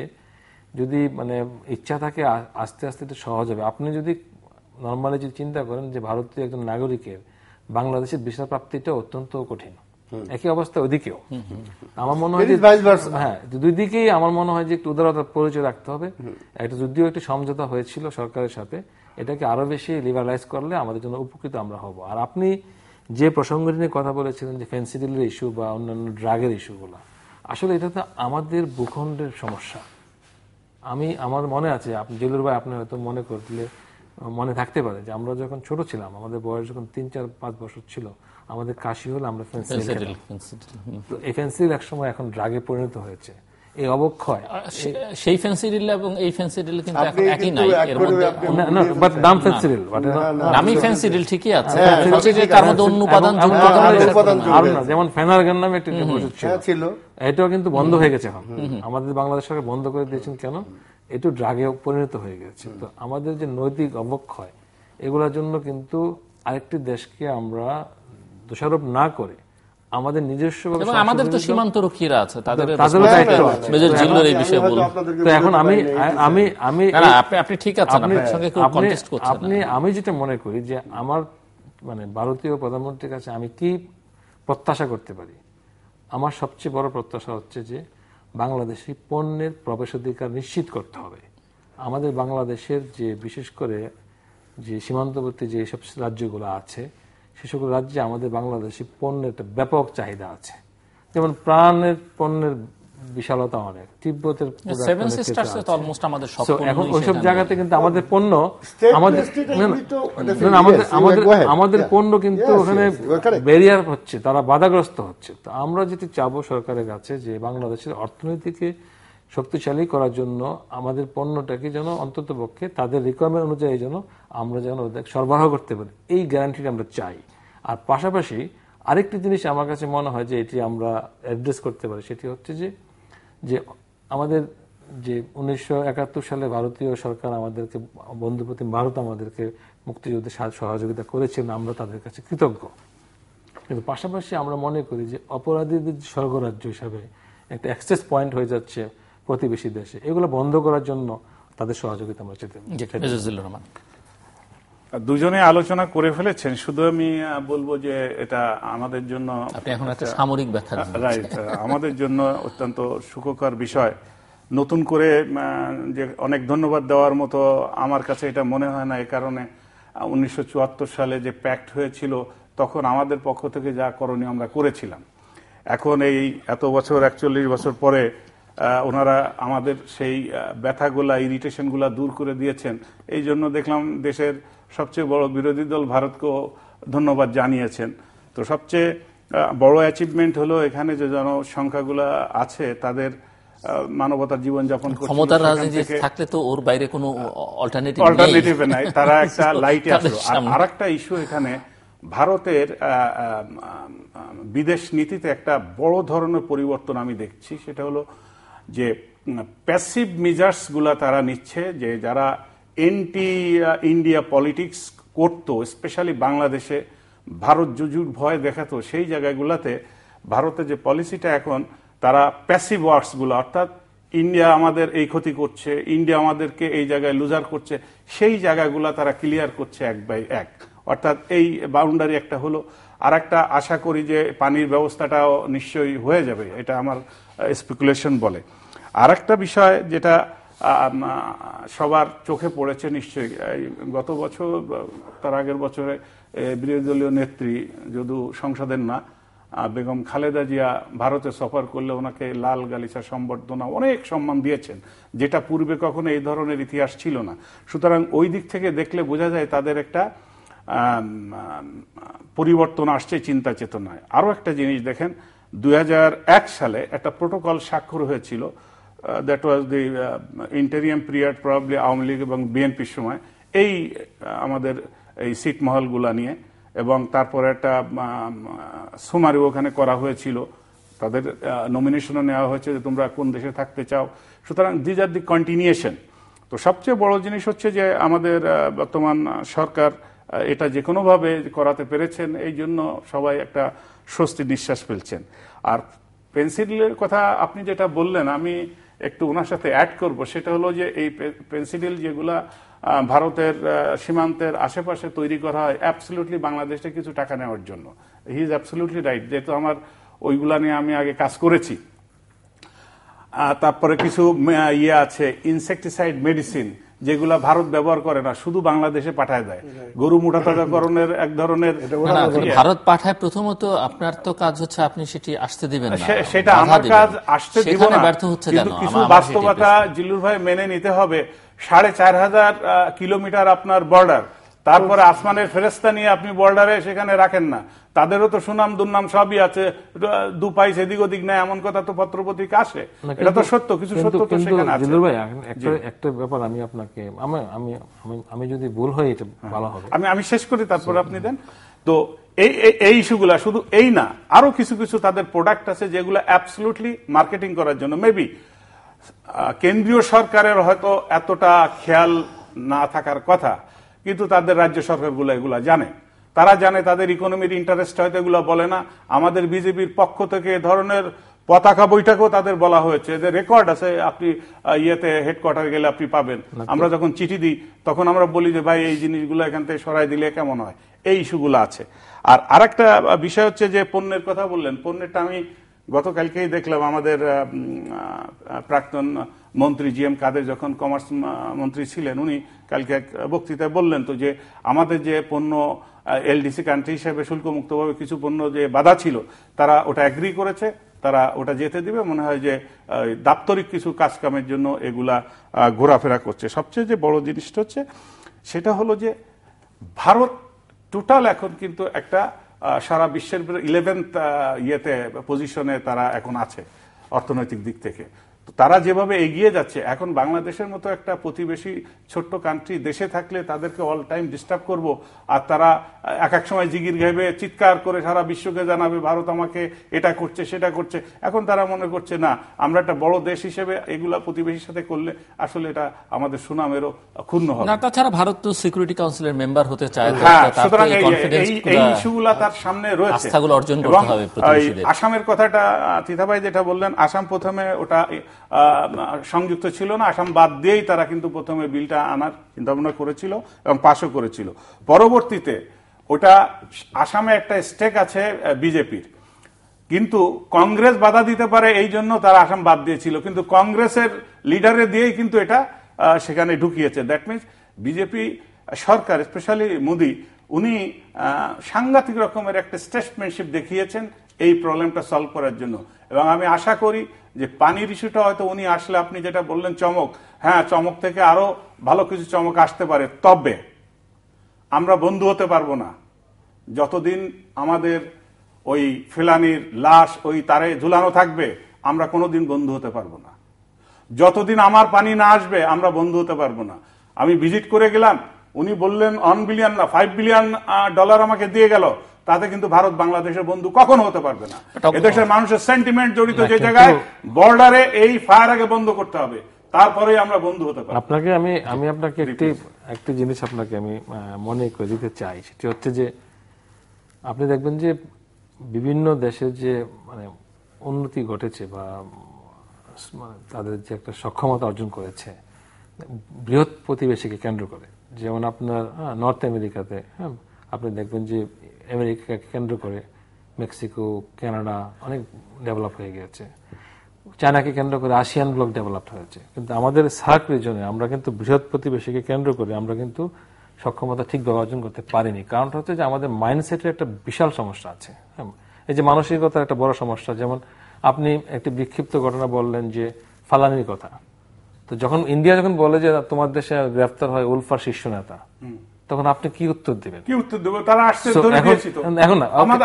যদি মানে ইচ্ছা থাকে আস্তে আস্তে একটু সহজ হবে। আপনি যদি নর্মালি যদি চিন্তা করেন যে ভারতীয় একজন নাগরিকের বাংলাদেশের ভিসা প্রাপ্তিটা অত্যন্ত কঠিন, একই অবস্থা ওদিকেও। আমার মনে হয় যে হ্যাঁ, দুই দিকেই আমার মনে হয় যে একটু উদারতার পরিচয় রাখতে হবে। একটা যদিও একটি সমঝোতা হয়েছিল সরকারের সাথে, এটাকে আরো বেশি লিবারালাইজ করলে আমাদের জন্য উপকৃত আমরা হব। আর আপনি যে প্রসঙ্গটি নিয়ে কথা বলেছিলেন যে ফেন্সিডিলের ইস্যু বা অন্যান্য ড্রাগের ইস্যুগুলো, আসলে এটা তো আমাদের ভূখণ্ডের সমস্যা। আমার মনে আছে, আপনি জেলুর ভাই আপনি হয়তো মনে থাকতে পারে যে আমরা যখন ছোট ছিলাম, আমাদের বয়স যখন 3-4-5 বছর ছিল, আমাদের কাশি হলে আমরা ফেন্সিডিল, তো এই ফেন্সিডিল একসময় এখন ড্রাগে পরিণত হয়েছে। এই অবক্ষয়, সেই ফেন্সিডিল এবং এই ফেন্সিডিল কিন্তু এখন একই নাই, এর মধ্যে বাট নাম ফেন্সিডিল, নামই ফেন্সিডিল ঠিকই আছে, তার মধ্যে অন্য উপাদান আর না, যেমন ফেনারগান নামে একটি ওষুধ ছিল, এটাও কিন্তু বন্ধ হয়ে গেছে এখন। আমাদের বাংলাদেশ সরকার বন্ধ করে দিয়েছেন কেন? এটা ড্রাগে পরিণত হয়ে গেছে। তো আমাদের যে নৈতিক অবক্ষয়, এগুলোর জন্য কিন্তু আরেকটি দেশকে আমরা দোষারোপ না করে আমাদের নিজস্ব, আমাদের তো সীমান্ত রক্ষীরা আছে, তাদেরও দায়িত্ব আছে। মেজর জিল্লুর এই বিষয়ে বলুন। তো এখন আপনি ঠিক আছেন, আপনার সঙ্গে কেউ কন্টেস্ট করছে না। আমি যেটা মনে করি যে আমার মানে ভারতীয় প্রধানমন্ত্রীর কাছে আমি কি প্রত্যাশা করতে পারি, আমার সবচেয়ে বড় প্রত্যাশা হচ্ছে যে বাংলাদেশি পণ্যের প্রবেশাধিকার নিশ্চিত করতে হবে। আমাদের বাংলাদেশের যে বিশেষ করে যে সীমান্তবর্তী যে সব রাজ্যগুলো আছে, সে সকল রাজ্যে আমাদের বাংলাদেশি পণ্যের একটা ব্যাপক চাহিদা আছে। যেমন প্রাণের পণ্যের বিশালতা অনেক, তিব্বতের এখন ওইসব জায়গাতে কিন্তু আমাদের পণ্য আমাদের পণ্য কিন্তু ওখানে ব্যারিয়ার হচ্ছে, তারা বাধাগ্রস্ত হচ্ছে। তো আমরা যেটি চাবো সরকারের কাছে যে বাংলাদেশের অর্থনীতিকে শক্তিশালী করার জন্য আমাদের পণ্যটাকে যেন অন্তত পক্ষে তাদের রিকোয়ারমেন্ট অনুযায়ী যেন আমরা যেন সরবরাহ করতে পারি, এই গ্যারান্টিটা আমরা চাই। আর পাশাপাশি আরেকটি জিনিস আমার কাছে মনে হয় যে এটি আমরা অ্যাড্রেস করতে পারি, সেটি হচ্ছে যে আমাদের যে 1971 সালে ভারতীয় সরকার আমাদেরকে বন্ধুপ্রতিম ভারত আমাদেরকে মুক্তিযুদ্ধে সহযোগিতা করেছিলেন, আমরা তাদের কাছে কৃতজ্ঞ। কিন্তু পাশাপাশি আমরা মনে করি যে অপরাধীদের স্বর্গরাজ্য হিসাবে একটা অ্যাক্সেস পয়েন্ট হয়ে যাচ্ছে প্রতিবেশী দেশে, এগুলো বন্ধ করার জন্য তাদের সহযোগিতা আমরা চেতে। দুজনে আলোচনা করে ফেলেছেন, শুধু আমি বলবো যে এটা আমাদের জন্য এখন একটা সামরিক ব্যাখ্যা, রাইট, আমাদের জন্য অত্যন্ত সুখকর বিষয়। নতুন করে যে অনেক ধন্যবাদ দেওয়ার মতো আমার কাছে এটা মনে হয় না। এই কারণে 1974 সালে যে প্যাক্ট হয়েছিল, তখন আমাদের পক্ষ থেকে যা করণীয় আমরা করেছিলাম। এখন এই এত বছর 41 বছর পরে ওনারা আমাদের সেই ব্যথাগুলা, ইরিটেশনগুলা দূর করে দিয়েছেন। এই জন্য দেখলাম দেশের সবচেয়ে বড় বিরোধী দল ভারতকেও ধন্যবাদ জানিয়েছেন। তো সবচেয়ে বড় অ্যাচিভমেন্ট হলো এখানে যে জনসংখ্যাগুলা আছে তাদের মানবতার জীবনযাপন করছে, ক্ষমতার রাজনীতি থাকলে তো ওর বাইরে কোনো অল্টারনেটিভ নাই, তারা একটা লাইটে আসলো। আর একটা ইস্যু এখানে ভারতের বিদেশ নীতিতে একটা বড় ধরনের পরিবর্তন আমি দেখছি, সেটা হলো যে প্যাসিভ মেজার্স গুলা তারা নিচ্ছে, যে যারা এন্টি ইন্ডিয়া পলিটিক্স করতো, স্পেশালি বাংলাদেশে ভারত জুজুর ভয় দেখাতো, সেই জায়গাগুলোতে ভারতের যে পলিসিটা এখন, তারা প্যাসিভ ওয়ার্ডস গুলো, অর্থাৎ ইন্ডিয়া আমাদের এই ক্ষতি করছে, ইন্ডিয়া আমাদেরকে এই জায়গায় লুজার করছে, সেই জায়গাগুলো তারা ক্লিয়ার করছে এক বাই এক। অর্থাৎ এই বাউন্ডারি একটা হলো। আর একটা আশা করি যে পানির ব্যবস্থাটাও নিশ্চয়ই হয়ে যাবে, এটা আমার স্পেকুলেশন বলে। আর একটা বিষয় যেটা সবার চোখে পড়েছে নিশ্চয়ই, গত বছর তার আগের বছরে বিরোধী দলীয় নেত্রী, যদিও সংসদের না, বেগম খালেদা জিয়া ভারতে সফর করলে ওনাকে লাল গালিচা সম্বর্ধনা অনেক সম্মান দিয়েছেন, যেটা পূর্বে কখনো এই ধরনের ইতিহাস ছিল না। সুতরাং ওই দিক থেকে দেখলে বোঝা যায় তাদের একটা পরিবর্তন আসছে চিন্তা চেতনায়। আরো একটা জিনিস দেখেন, 2001 সালে একটা প্রোটোকল স্বাক্ষর হয়েছিল, that was the interim period, probably Awami League এবং বিএনপির সময়, এই আমাদের এই ছিটমহলগুলা নিয়ে, এবং তারপরে একটা সুমারি ওখানে করা হয়েছিল, তাদের নমিনেশনও নেওয়া হয়েছে যে তোমরা কোন দেশে থাকতে চাও। সুতরাং দিস আর দি কন্টিনিউশন। তো সবচেয়ে বড় জিনিস হচ্ছে যে আমাদের বর্তমান সরকার এটা যে কোনোভাবে করাতে পেরেছেন, এই জন্য সবাই একটা স্বস্তি নিঃশ্বাস ফেলছেন। আর পেন্সিলের কথা আপনি যেটা বললেন, আমি একটু ওনার সাথে অ্যাড করব, সেটা হলো যে এই পেন্সিল যেগুলা ভারতের সীমান্তের আশেপাশে তৈরি করা হয় অ্যাবসলিউটলি বাংলাদেশে কিছু টাকা নেওয়ার জন্য। হি ইজ অ্যাবসলিউটলি রাইট, যেহেতু আমার ওইগুলা নিয়ে আমি আগে কাজ করেছি। তারপরে কিছু ইয়ে আছে ইনসেকটিসাইড মেডিসিন, যেগুলা ভারত ব্যবহার করে না, শুধু বাংলাদেশে পাঠায় দেয়। গরু মোটাতাজাকরণের এক ধরনের ভারত পাঠায়। প্রথমত আপনার তো কাজ হচ্ছে আপনি সেটি আসতে দিবেন না, সেটা আমার কাজ, আসতে দিব না। ব্যর্থ হচ্ছে কেন? কিন্তু কিছু বাস্তবতা জিল্লুর ভাই মেনে নিতে হবে। 4500 কিলোমিটার আপনার বর্ডার, তারপরে আসমানের ফেরেস্তা নিয়ে আপনি বর্ডারে সেখানে রাখেন না। তাদেরও তো সুনাম দুর্নাম সবই আছে, দু পাইস এদিক ওদিক নেয় এমন কথা তো পত্রপত্রিকা আসে। এটা তো সত্য, কিছু সত্য তো সেখানে আছে। জিল্লুর ভাই, একটা ব্যাপার আমি আপনাকে, আমি যদি ভুল হয় এটা ভালো হবে, আমি শেষ করি, তারপর আপনি দেন। তো এই ইস্যুগুলা শুধু এই না, আরো কিছু কিছু তাদের প্রোডাক্ট আছে যেগুলো অ্যাবসলিউটলি মার্কেটিং করার জন্য। মেবি কেন্দ্রীয় সরকারের হয়তো এতটা খেয়াল না থাকার কথা, কিন্তু তাদের রাজ্য সরকারগুলো এগুলা জানে। তারা জানে, তাদের ইকোনমির ইন্টারেস্ট হয়তো এগুলো বলে না। আমাদের বিজেপির পক্ষ থেকে এ ধরনের পতাকা বৈঠকও তাদের বলা হয়েছে, যে রেকর্ড আছে, আপনি ইয়েতে হেডকোয়ার্টারে গেলে আপনি পাবেন। আমরা যখন চিঠি দিই তখন আমরা বলি যে ভাই এই জিনিসগুলো এখান থেকে সরাই দিলে কেমন হয়। এই ইস্যুগুলো আছে। আর আরেকটা বিষয় হচ্ছে যে পণ্যের কথা বললেন, পণ্যেরটা আমি গতকালকেই দেখলাম, আমাদের প্রাক্তন মন্ত্রী জি এম কাদের যখন কমার্স মন্ত্রী ছিলেন, উনি কালকে এক বক্তৃতায় বললেন তো যে আমাদের যে পণ্য এলডিসি কান্ট্রি হিসেবে শুল্কমুক্তভাবে কিছু পণ্য যে বাধা ছিল, তারা ওটা এগ্রি করেছে, তারা ওটা যেতে দিবে। মনে হয় যে দাপ্তরিক কিছু কাজকামের জন্য এগুলা ঘোরাফেরা করছে। সবচেয়ে যে বড় জিনিসটা হচ্ছে সেটা হলো যে ভারত টোটাল এখন কিন্তু একটা সারা বিশ্বের 11th ইয়েতে পজিশনে তারা এখন আছে অর্থনৈতিক দিক থেকে। তো তারা যেভাবে এগিয়ে যাচ্ছে, এখন বাংলাদেশের মতো একটা প্রতিবেশী ছোট্ট কান্ট্রি দেশে থাকলে তাদেরকে অল টাইম ডিস্টার্ব করব, আর তারা এক এক সময় জিগির গাইবে চিৎকার করে সারা বিশ্বকে জানাবে ভারত আমাকে এটা করছে সেটা করছে। এখন তারা মনে করছে না, আমরা একটা বড় দেশ হিসেবে এগুলা প্রতিবেশীর সাথে করলে আসলে এটা আমাদের সুনামেরও ক্ষুণ্ণ হবে না। তাছাড়া ভারত তো সিকিউরিটি কাউন্সিলের মেম্বার হতে চায়, সুতরাং এই ইস্যুগুলা তার সামনে রয়েছে, আস্থাগুলো অর্জন করতে হবে প্রতিবেশীদের। আসামের কথাটা তিতাভাই যেটা বললেন, আসাম প্রথমে ওটা সংযুক্ত ছিল না, আসাম বাদ দিয়েই তারা কিন্তু প্রথমে বিলটা আনার চিন্তা ভাবনা করেছিল এবং পাশও করেছিল। পরবর্তীতে ওটা আসামে একটা স্টেক আছে বিজেপির, কিন্তু কংগ্রেস বাধা দিতে পারে এই জন্য তারা আসাম বাদ দিয়েছিল, কিন্তু কংগ্রেসের লিডারে দিয়েই কিন্তু এটা সেখানে ঢুকিয়েছে। দ্যাট মিনস বিজেপি সরকার, স্পেশালি মোদি, উনি সাংঘাতিক রকমের একটা স্টেটসম্যানশিপ দেখিয়েছেন এই প্রবলেমটা সলভ করার জন্য। এবং আমি আশা করি যে পানির ইস্যুটা হয়তো উনি আসলে, আপনি যেটা বললেন চমক, হ্যাঁ চমক থেকে আরো ভালো কিছু চমক আসতে পারে। তবে আমরা বন্ধু হতে পারবো না যতদিন আমাদের ওই ফেলানির লাশ ওই তারে ঝুলানো থাকবে, আমরা কোনোদিন বন্ধু হতে পারবো না। যতদিন আমার পানি না আসবে আমরা বন্ধু হতে পারবো না। আমি ভিজিট করে গেলাম, উনি বললেন 1 বিলিয়ন না 5 বিলিয়ন ডলার আমাকে দিয়ে গেল, তাতে কিন্তু ভারত বাংলাদেশের বন্ধু কখনো হতে পারবে না। এদেশের মানুষের সেন্টিমেন্ট জড়িত যে জায়গায়, বর্ডারে এই ফায়ার আগে বন্ধ করতে হবে, তারপরে আমরা বন্ধু হতে পারবো। আপনাকে আমি আপনাকে একটি জিনিস আপনাকে আমি মনে করে দিতে চাই, সেটি হচ্ছে যে আপনি দেখবেন যে বিভিন্ন দেশের যে উন্নতি ঘটেছে বা তাদের যে একটা সক্ষমতা অর্জন করেছে বৃহৎ প্রতিবেশীকে কেন্দ্র করে, যেমন আপনার নর্থ আমেরিকাতে আপনি দেখবেন যে আমেরিকাকে কেন্দ্র করে মেক্সিকো, কানাডা অনেক ডেভেলপ হয়ে গেছে। চায়নাকে কেন্দ্র করে আসিয়ান ব্লক ডেভেলপ হয়েছে। কিন্তু আমাদের সার্ক রিজনে আমরা কিন্তু বৃহৎ প্রতিবেশীকে কেন্দ্র করে আমরা কিন্তু সক্ষমতা ঠিকভাবে অর্জন করতে পারিনি। কারণটা হচ্ছে যে আমাদের মাইন্ডসেটের একটা বিশাল সমস্যা আছে। এই যে মানসিকতার একটা বড় সমস্যা। যেমন আপনি একটি বিক্ষিপ্ত ঘটনা বললেন যে ফালানির কথা, তো যখন ইন্ডিয়া যখন বলে যে তোমার দেশে গ্রেফতার হয় উলফার শীর্ষ নেতা, তখন আপনি কি উত্তর দিবেন? কি উত্তর দেব? তারা আসছে ধরে দিয়েছি তো, এখন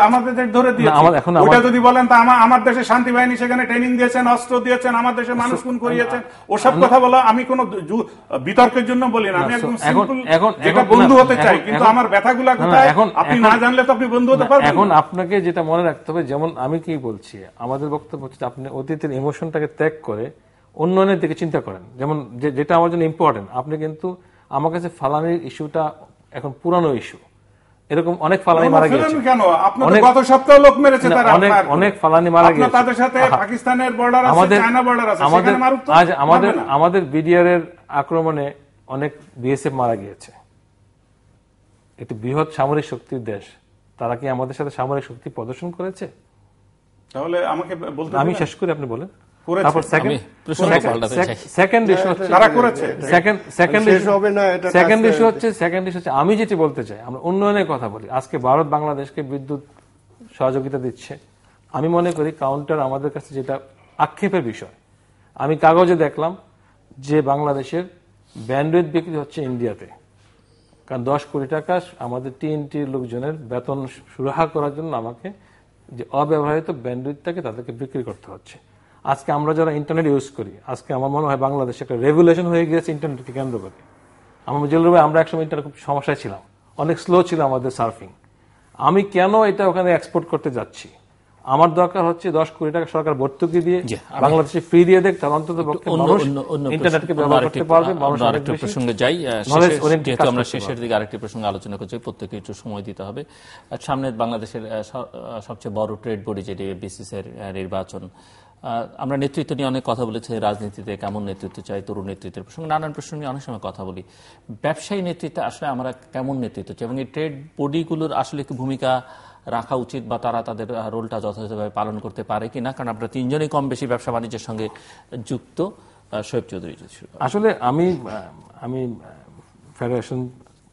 আমাদের দেশ ধরে দিয়েছে। ওটা যদি বলেন তা আমার দেশে শান্তি বাহিনী সেখানে ট্রেনিং দিয়েছেন, অস্ত্র দিয়েছেন, আমার দেশে মানুষ খুন করিয়েছেন, ওসব কথা বলা আমি কোনো বিতর্কের জন্য বলি না। আমি একদম সিম্পল যেটা বন্ধু হতে চাই, কিন্তু আমার ব্যথাগুলা কোথায় আপনি না জানলে তো আপনি বন্ধু হতে পারবেন। এখন আপনাকে যেটা মনে রাখতে হবে, যেমন আমি কি বলছি, আমাদের বক্তব্য হচ্ছে আপনি অতীতের ইমোশনটাকে ত্যাগ করে উন্নয়নের দিকে চিন্তা করেন। যেমন যেটা আমার জন্য ইম্পর্টেন্ট, আপনি কিন্তু আমার কাছে ফালানির ইস্যুটা এখন পুরানো ইস্যু, এরকম অনেক ফালানি মারা গেছে। কেন আপনি তো গত সপ্তাহে লোক মেরেছে, তারা অনেক ফালানি মারা গেছে। তাদের সাথে পাকিস্তানের বর্ডার আছে, চায়না বর্ডার আছে, সেখানে মারুক তো। আজ আমাদের বিডিআর এর আক্রমণে অনেক বিএসএফ মারা গিয়েছে। একটি বৃহৎ সামরিক শক্তির দেশ, তারা কি আমাদের সাথে সামরিক শক্তি প্রদর্শন করেছে? তাহলে আমাকে বলতে আমি শেষ করি, আপনি বলেন। তারপর সেকেন্ড ইস্যু হচ্ছে আমি যেটি বলতে চাই, আমরা উন্নয়নের কথা বলি। আজকে ভারত বাংলাদেশকে বিদ্যুৎ সহযোগিতা দিচ্ছে। আমি মনে করি কাউন্টার আমাদের কাছে যেটা আক্ষেপের বিষয়, আমি কাগজে দেখলাম যে বাংলাদেশের ব্যান্ডউইথ বিক্রি হচ্ছে ইন্ডিয়াতে, কারণ 10 কোটি টাকা আমাদের টিএনটির লোকজনের বেতন সুরাহা করার জন্য আমাকে যে অব্যবহৃত ব্যান্ডউইথটাকে তাদেরকে বিক্রি করতে হচ্ছে। আজকে আমরা যারা ইন্টারনেট ইউজ করি, আজকে আমার মনে হয় বাংলাদেশে একটা রেভুলেশন হয়ে গিয়েছে ইন্টারনেটকে কেন্দ্র করে। আমরা একসময় ইন্টারনেট খুব সমস্যায় ছিলাম, অনেক স্লো ছিল আমাদের সার্ফিং। আমি কেন এটা ওখানে এক্সপোর্ট করতে যাচ্ছি? আমার দরকার হচ্ছে 10 কোটি টাকা সরকার ভর্তুকি দিয়ে বাংলাদেশে ফ্রি দিয়ে দেখ, তার অন্তত ইন্টারনেটকে ব্যবহার করতে পারবে। আরেকটা প্রসঙ্গে যাই, যেহেতু আমরা শেষের দিকে আরেকটি প্রসঙ্গে আলোচনা করছি, প্রত্যেকে একটু সময় দিতে হবে। সামনে বাংলাদেশের সবচেয়ে বড় ট্রেড বডি যেটি বিসিসিআই নির্বাচন, আমরা নেতৃত্ব নিয়ে অনেক কথা বলেছি, রাজনীতিতে কেমন নেতৃত্ব চাই, তরুণ নেতৃত্বের প্রসঙ্গে, নানান প্রশ্ন নিয়ে অনেক সময় কথা বলি। ব্যবসায়ী নেতৃত্বে আসলে আমরা কেমন নেতৃত্ব চাই এবং এই ট্রেড বডিগুলোর আসলে কি ভূমিকা রাখা উচিত বা তারা তাদের রোলটা যথাযথভাবে পালন করতে পারে কিনা? কারণ আমরা তিনজনই কম বেশি ব্যবসা বাণিজ্যের সঙ্গে যুক্ত। শোয়েব চৌধুরী, আসলে আমি federation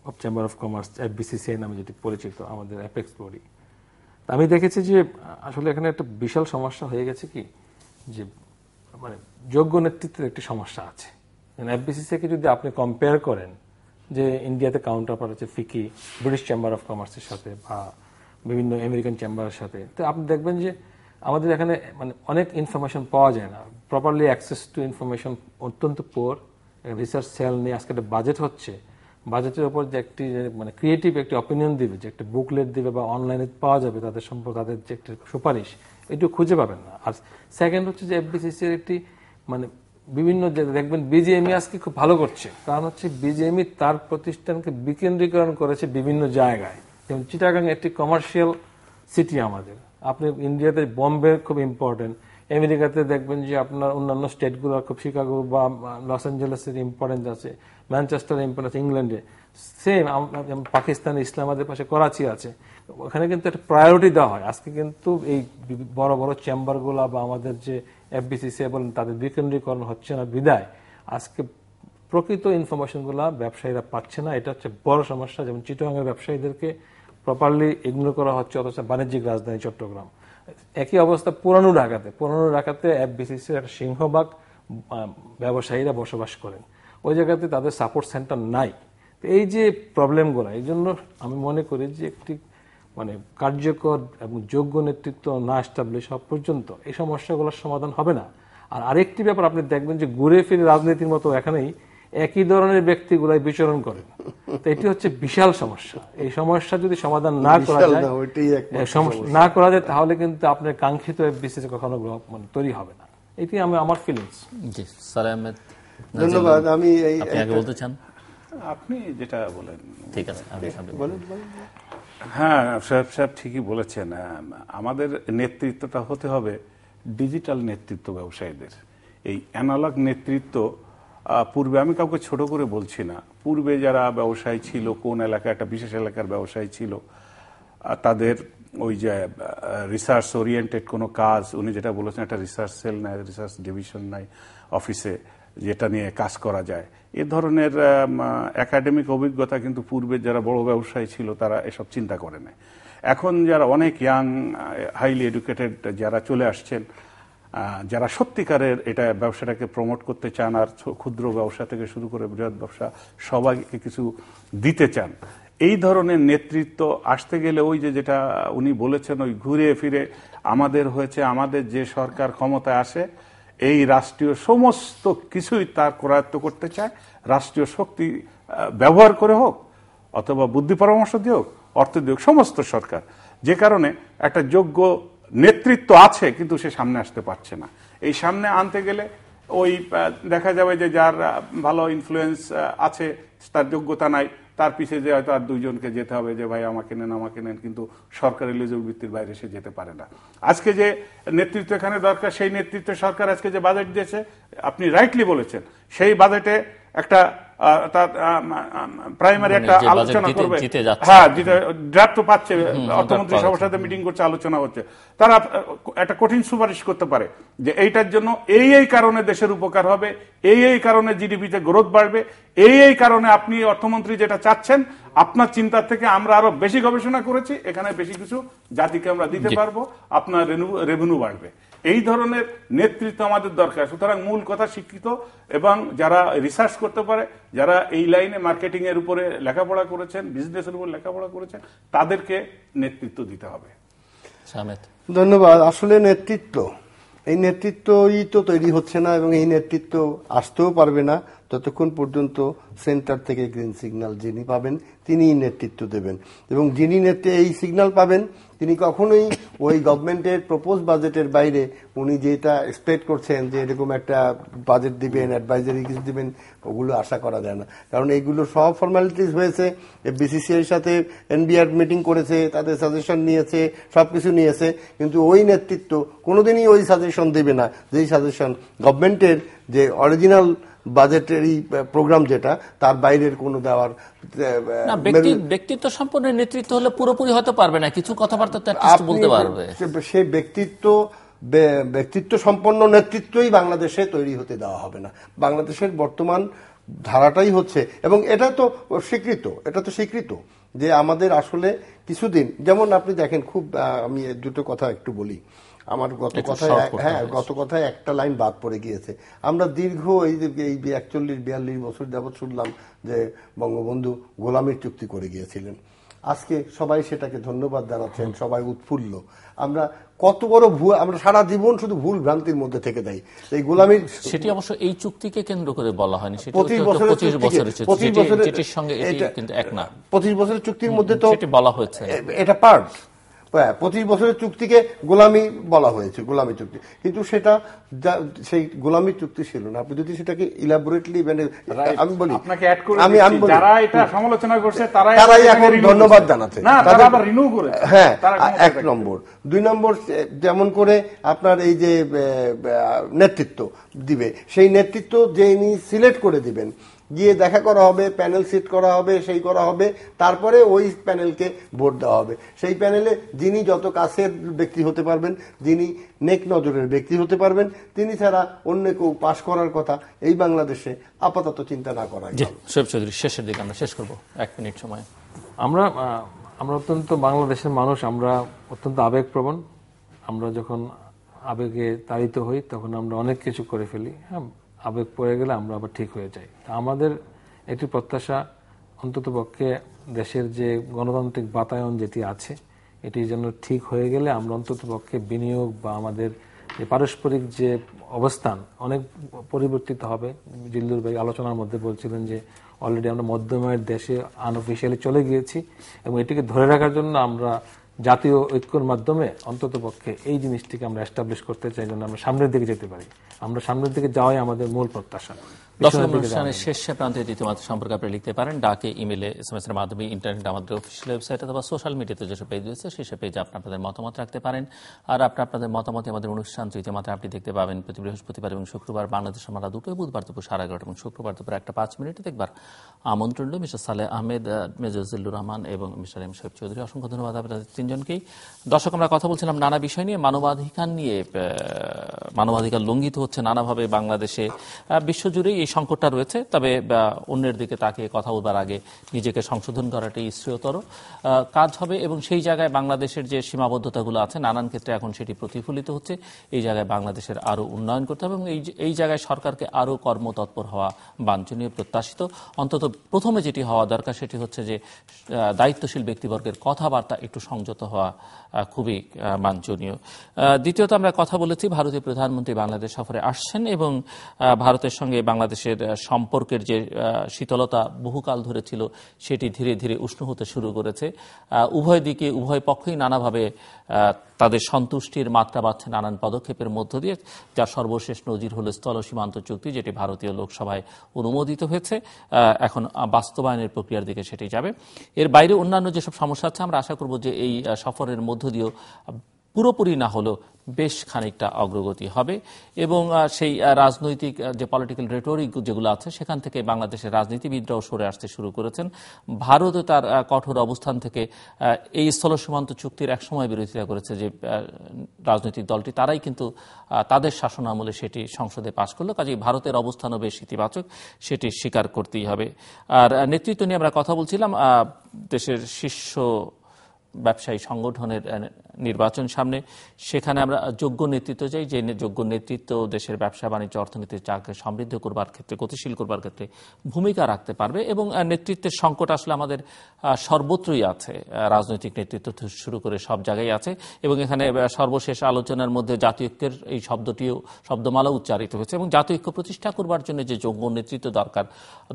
of chamber of commerce, FBCCI নামে যেটি পরিচিত, আমাদের অ্যাপেক্স বডি, আমি দেখেছি যে আসলে এখানে একটা বিশাল সমস্যা হয়ে গেছে কি, যে মানে যোগ্য নেতৃত্বের একটি সমস্যা আছে। এফবিসিসিআই কে যদি আপনি কম্পেয়ার করেন, যে ইন্ডিয়াতে কাউন্টার পার্ট আছে ফিকি, ব্রিটিশ চেম্বার অফ কমার্সের সাথে বা বিভিন্ন আমেরিকান চেম্বারের সাথে, তো আপনি দেখবেন যে আমাদের এখানে মানে অনেক ইনফরমেশন পাওয়া যায় না, প্রপারলি অ্যাক্সেস টু ইনফরমেশন অত্যন্ত পোর। রিসার্চ সেল নিয়ে আজকে একটা বাজেট হচ্ছে, বাজেটের উপর যে একটি মানে ক্রিয়েটিভ একটি অপিনিয়ন দিবে, যে একটা বুকলেট দিবে বা অনলাইনে পাওয়া যাবে তাদের সম্পর্কে, তাদের যে একটি সুপারিশ, এটুকু খুঁজে পাবেন না। আর সেকেন্ড হচ্ছে যে এফবিসিসিআই একটি মানে বিভিন্ন দেখবেন বিজিএমই আজকে খুব ভালো করছে, কারণ হচ্ছে বিজিএমই তার প্রতিষ্ঠানকে বিকেন্দ্রীকরণ করেছে বিভিন্ন জায়গায়। যেমন চিটাগাং একটি কমার্শিয়াল সিটি আমাদের, আপনি ইন্ডিয়াতে বোম্বে খুব ইম্পর্টেন্ট, আমেরিকাতে দেখবেন যে আপনার অন্যান্য স্টেটগুলো খুব, শিকাগো বা লস অ্যাঞ্জেলেসের ইম্পর্টেন্স আছে, ম্যানচেস্টার ইম্পর্টেন্স, ইংল্যান্ডে সেম, পাকিস্তানে ইসলামাবাদের পাশে করাচি আছে, ওখানে কিন্তু একটা প্রায়োরিটি দেওয়া হয়। আজকে কিন্তু এই বড় বড় চেম্বারগুলো বা আমাদের যে এফবিসিসিআই বলেন, তাদের বিকেন্দ্রীকরণ হচ্ছে না বিদায় আজকে প্রকৃত ইনফরমেশনগুলো ব্যবসায়ীরা পাচ্ছে না। এটা হচ্ছে বড় সমস্যা। যেমন চিটাগাংয়ের ব্যবসায়ীদেরকে প্রপারলি ইগনোর করা হচ্ছে, অথচ বাণিজ্যিক রাজধানী চট্টগ্রাম। একই অবস্থা পুরানো ঢাকাতে এফবিসিসির একটা সিংহভাগ ব্যবসায়ীরা বসবাস করেন, ওই জায়গাতে তাদের সাপোর্ট সেন্টার নাই। এই যে প্রবলেমগুলো, এই জন্য আমি মনে করি যে একটি মানে কার্যকর এবং যোগ্য নেতৃত্ব না এস্টাবলিশ হওয়া পর্যন্ত এই সমস্যাগুলোর সমাধান হবে না। আর আরেকটি ব্যাপার আপনি দেখবেন যে ঘুরে ফিরে রাজনীতির মতো এখানেই একই ধরনের ব্যক্তিগুলাই বিচরণ করেন, তো এটি হচ্ছে বিশাল সমস্যা। এই সমস্যা যদি সমাধান না করা যায় তাহলে কিন্তু আপনার কাঙ্ক্ষিত এফবিসিসি কখনো মানে তৈরি হবে না। এটি আমার ফিলিংস। জি স্যার আহমেদ, ধন্যবাদ। আমি আগে বলতে চান? আপনি যেটা বলেন ঠিক আছে, হ্যাঁ সাহেব ঠিকই বলেছেন। আমাদের নেতৃত্বটা হতে হবে ডিজিটাল নেতৃত্ব ব্যবসায়ীদের। এই অ্যানালগ নেতৃত্ব পূর্বে, আমি কাউকে ছোট করে বলছি না, পূর্বে যারা ব্যবসায়ী ছিল, কোন এলাকায় একটা বিশেষ এলাকার ব্যবসায়ী ছিল, তাদের ওই যে রিসার্চ ওরিয়েন্টেড কোনো কাজ, উনি যেটা বলেছেন একটা রিসার্চ সেল নাই, রিসার্চ ডিভিশন নাই অফিসে যেটা নিয়ে কাজ করা যায়, এ ধরনের একাডেমিক অভিজ্ঞতা কিন্তু পূর্বে যারা বড় ব্যবসায়ী ছিল তারা এসব চিন্তা করে না। এখন যারা অনেক ইয়াং হাইলি এডুকেটেড যারা চলে আসছেন, যারা সত্যিকারের এটা ব্যবসাটাকে প্রমোট করতে চান, আর ক্ষুদ্র ব্যবসা থেকে শুরু করে বৃহৎ ব্যবসা সবাইকে কিছু দিতে চান, এই ধরনের নেতৃত্ব আসতে গেলে ওই যেটা উনি বলেছেন, ওই ঘুরে ফিরে আমাদের হয়েছে, আমাদের যে সরকার ক্ষমতায় আসে এই রাষ্ট্রীয় সমস্ত কিছুই তার করায়ত্ত করতে চায়, রাষ্ট্রীয় শক্তি ব্যবহার করে হোক অথবা বুদ্ধি পরামর্শ দিয়ে হোক, অর্থ দিয়ে হোক, সমস্ত সরকার, যে কারণে একটা যোগ্য নেতৃত্ব আছে কিন্তু সে সামনে আসতে পারছে না। এই সামনে আনতে গেলে ওই দেখা যাবে যে যার ভালো ইনফ্লুয়েন্স আছে, তার যোগ্যতা নাই, তার পিছিয়ে যে হয়তো আর দুইজনকে যেতে হবে যে ভাই আমাকে নেন, কিন্তু সরকার এলিজিবল ভিত্তির বাইরে সে যেতে পারে না। আজকে যে নেতৃত্ব এখানে দরকার, সেই নেতৃত্ব সরকার আজকে যে বাজেট দিয়েছে, আপনি রাইটলি বলেছেন, সেই বাজেটে একটা প্রাইমারি একটা আলোচনা করবে। হ্যাঁ, ড্রাফট তো পাচ্ছে, অর্থমন্ত্রী সবার সাথে মিটিং করছে, আলোচনা হচ্ছে, তারা একটা কঠিন সুপারিশ করতে পারে যে এইটার জন্য এই কারণে দেশের উপকার হবে, এই কারণে জিডিপিতে গ্রোথ বাড়বে, এই কারণে আপনি অর্থমন্ত্রী যেটা চাচ্ছেন আপনার চিন্তার থেকে আমরা আরো বেশি গবেষণা করেছি, এখানে বেশি কিছু জাতিকে আমরা দিতে পারবো, আপনার রেভিনিউ বাড়বে। এই ধরনের নেতৃত্ব আমাদের দরকার। সুতরাং মূল কথা শিক্ষিত এবং যারা রিসার্চ করতে পারে, যারা এই লাইনে মার্কেটিং এর উপরে লেখাপড়া করেছেন, বিজনেসের উপর লেখাপড়া করেছেন, তাদেরকে নেতৃত্ব দিতে হবে। ধন্যবাদ। আসলে এই নেতৃত্বই তো তৈরি হচ্ছে না, এবং এই নেতৃত্ব আসতেও পারবে না ততক্ষণ পর্যন্ত সেন্টার থেকে গ্রিন সিগন্যাল যিনি পাবেন তিনিই নেতৃত্ব দেবেন। এবং যিনি এই সিগন্যাল পাবেন তিনি কখনোই ওই গভর্নমেন্টের প্রপোজ বাজেটের বাইরে উনি যেটা এক্সপেক্ট করছেন যে এরকম একটা বাজেট দিবেন, অ্যাডভাইজারি কিছু দিবেন, ওগুলো আশা করা যায় না। কারণ এইগুলো সব ফর্মালিটিস হয়েছে, বিসিসিআই এর সাথে এনবিআর মিটিং করেছে, তাদের সাজেশন নিয়েছে, সবকিছু নিয়েছে, কিন্তু ওই নেতৃত্ব কোনোদিনই ওই সাজেশন দেবে না যেই সাজেশন গভর্নমেন্টের যে অরিজিনাল বাজেটারি প্রোগ্রাম যেটা তার বাইরের কোনো দেওয়ার। ব্যক্তিত্ব সম্পন্ন নেতৃত্ব হলে পুরোপুরি হতে পারবে না, কিছু কথাবার্তা বলতে পারবে। সেই ব্যক্তিত্ব সম্পন্ন নেতৃত্বই বাংলাদেশে তৈরি হতে দেওয়া হবে না। বাংলাদেশের বর্তমান ধারাটাই হচ্ছে, এবং এটা তো স্বীকৃত যে আমাদের আসলে কিছুদিন, যেমন আপনি দেখেন, খুব আমি দুটো কথা একটু বলি। আমার গত কথায় একটা লাইন বাদ পড়ে গিয়েছে। আমরা দীর্ঘ এই 41-42 বছর যাবৎ শুনলাম যে বঙ্গবন্ধু গোলামীর চুক্তি করে গিয়েছিলেন। আজকে সবাই সেটাকে ধন্যবাদ জানাচ্ছেন, সবাই উৎফুল্ল। আমরা কত বড় ভুল, আমরা সারা জীবন শুধু ভুল ভ্রান্তির মধ্যে থেকে দেয়। এই গোলামীর সেটি অবশ্য এই চুক্তিকে কেন্দ্র করে বলা হয়নি, 25 বছরের চুক্তির মধ্যে তো বলা হয়েছে, এটা পার্ট 25 বছরের চুক্তিকে গোলামি বলা হয়েছে, গোলামি চুক্তি, কিন্তু সেটা সেই গোলামি চুক্তি ছিল না। আপনি যদি সেটাকে ইলাবোরেটলি, আমি বলি, যারা এটা সমালোচনা করছে তারাই এখন ধন্যবাদ জানাচ্ছে। হ্যাঁ, 1 নম্বর। 2 নম্বর, যেমন করে আপনার এই যে নেতৃত্ব দিবে, সেই নেতৃত্ব যিনি সিলেক্ট করে দিবেন, গিয়ে দেখা করা হবে, প্যানেল সিট করা হবে, সেই করা হবে, তারপরে ওই প্যানেলকে ভোট দেওয়া হবে। সেই প্যানেলে যিনি যত কাছের ব্যক্তি হতে পারবেন, যিনি নেক নজরের ব্যক্তি হতে পারবেন, তিনি ছাড়া অন্য কেউ পাশ করার কথা এই বাংলাদেশে আপাতত চিন্তা না করা। শোয়েব চৌধুরী, শেষের দিকে আমরা শেষ করবো, 1 মিনিট সময়। আমরা অত্যন্ত, বাংলাদেশের মানুষ আমরা অত্যন্ত আবেগপ্রবণ। আমরা যখন আবেগে তাড়িত হই তখন আমরা অনেক কিছু করে ফেলি। হ্যাঁ, আবেগ পড়ে গেলে আমরা আবার ঠিক হয়ে যাই। আমাদের একটি প্রত্যাশা, অন্ততপক্ষে দেশের যে গণতান্ত্রিক বাতায়ন যেটি আছে এটি যেন ঠিক হয়ে গেলে আমরা অন্ততপক্ষে বিনিয়োগ বা আমাদের যে পারস্পরিক যে অবস্থান অনেক পরিবর্তিত হবে। জিল্লুর ভাই আলোচনার মধ্যে বলছিলেন যে অলরেডি আমরা মধ্যমের দেশে আনঅফিসিয়ালি চলে গিয়েছি, এবং এটিকে ধরে রাখার জন্য আমরা জাতীয় ঐক্যের মাধ্যমে অন্ততপক্ষে এই জিনিসটিকে আমরা এস্টাবলিশ করতে চাই, যেন আমরা সামনের দিকে যেতে পারি। আমরা সামনের দিকে যাওয়াই আমাদের মূল প্রত্যাশা। দর্শক অনুষ্ঠানের শেষ প্রান্তে দ্বিতীয় মাত্রা সম্পর্কে আপনি লিখতে পারেন ডাকে, ইমেলে, SMS এর মাধ্যমে, ইন্টারনেট, আমাদের অফিসিয়াল ওয়েবসাইট অথবা সোশ্যাল মিডিয়াতে যেসব পেজ রয়েছে সেসব পেজে আপনাদের মতামত রাখতে পারেন। আর আপনাদের মতামতে আমাদের অনুষ্ঠান তৃতীয় মাত্রা আপনি দেখতে পাবেন প্রতি বৃহস্পতিবার এবং শুক্রবার বাংলাদেশ আমরা দুটোই, বুধবার দুপুর 11:30 এবং শুক্রবার দুপুর 1:05 মিনিটে দেখবার আমন্ত্রণ রইল। মিস্টার সালেহ আহমেদ, মেজর জিল্লুর রহমান এবং মিস্টার এম শোয়েব চৌধুরী, অসংখ্য ধন্যবাদ আপনাদের তিনজনকেই। দর্শক, আমরা কথা বলছিলাম নানা বিষয় নিয়ে, মানবাধিকার লঙ্ঘিত হচ্ছে নানাভাবে বাংলাদেশে, বিশ্বজুড়ে এই সংকটটা রয়েছে। তবে অন্যের দিকে তাকিয়ে কথা বলবার আগে নিজেকে সংশোধন করাটাই শ্রেয়তর কাজ হবে, এবং সেই জায়গায় বাংলাদেশের যে সীমাবদ্ধতাগুলো আছে নানান ক্ষেত্রে এখন সেটি প্রতিফলিত হচ্ছে। এই জায়গায় বাংলাদেশের আরো উন্নয়ন করতে হবে, এবং এই জায়গায় সরকারকে আরো কর্মতৎপর হওয়া বাঞ্ছনীয়, প্রত্যাশিত। অন্তত প্রথমে যেটি হওয়া দরকার সেটি হচ্ছে যে দায়িত্বশীল ব্যক্তিবর্গের কথাবার্তা একটু সংযত হওয়া খুবই বাঞ্ছনীয়। দ্বিতীয়ত, আমরা কথা বলেছি ভারতীয় প্রধানমন্ত্রী বাংলাদেশ সফরে আসছেন এবং ভারতের সঙ্গে বাংলাদেশ বাংলাদেশের সম্পর্কের যে শীতলতা বহুকাল ধরে ছিল সেটি ধীরে ধীরে উষ্ণ হতে শুরু করেছে। উভয় দিকে উভয় পক্ষই নানাভাবে তাদের সন্তুষ্টির মাত্রা বাড়ছে নানান পদক্ষেপের মধ্য দিয়ে, যার সর্বশেষ নজির হল স্থল সীমান্ত চুক্তি, যেটি ভারতীয় লোকসভায় অনুমোদিত হয়েছে। এখন বাস্তবায়নের প্রক্রিয়ার দিকে সেটি যাবে। এর বাইরে অন্যান্য যেসব সমস্যা আছে আমরা আশা করব যে এই সফরের মধ্য দিয়েও পুরোপুরি না হলেও বেশ খানিকটা অগ্রগতি হবে এবং সেই রাজনৈতিক যে পলিটিক্যাল রেটরিক যেগুলো আছে সেখান থেকে বাংলাদেশের রাজনীতিবিদরাও সরে আসতে শুরু করেছেন। ভারতও তার কঠোর অবস্থান থেকে এই স্থল সীমান্ত চুক্তির একসময় বিরোধিতা করেছে, যে রাজনৈতিক দলটি তারাই কিন্তু তাদের শাসনামলে সেটি সংসদে পাশ করলো, কাজেই ভারতের অবস্থানও বেশ ইতিবাচক, সেটি স্বীকার করতেই হবে। আর নেতৃত্ব নিয়ে আমরা কথা বলছিলাম, দেশের শীর্ষ ব্যবসায়ী সংগঠনের নির্বাচন সামনে, সেখানে আমরা যোগ্য নেতৃত্ব চাই, যে যোগ্য নেতৃত্ব দেশের ব্যবসা বাণিজ্য অর্থনীতিকে সমৃদ্ধ করবার ক্ষেত্রে, গতিশীল করবার ক্ষেত্রে ভূমিকা রাখতে পারবে। এবং নেতৃত্বের সংকট আসলে আমাদের সর্বত্রই আছে, রাজনৈতিক নেতৃত্ব শুরু করে সব জায়গায় আছে। এবং এখানে সর্বশেষ আলোচনার মধ্যে জাতীয় ঐক্যের এই শব্দটিও শব্দমালা উচ্চারিত হয়েছে। এবং জাতীয় ঐক্য প্রতিষ্ঠা করবার জন্য যে যোগ্য নেতৃত্ব দরকার,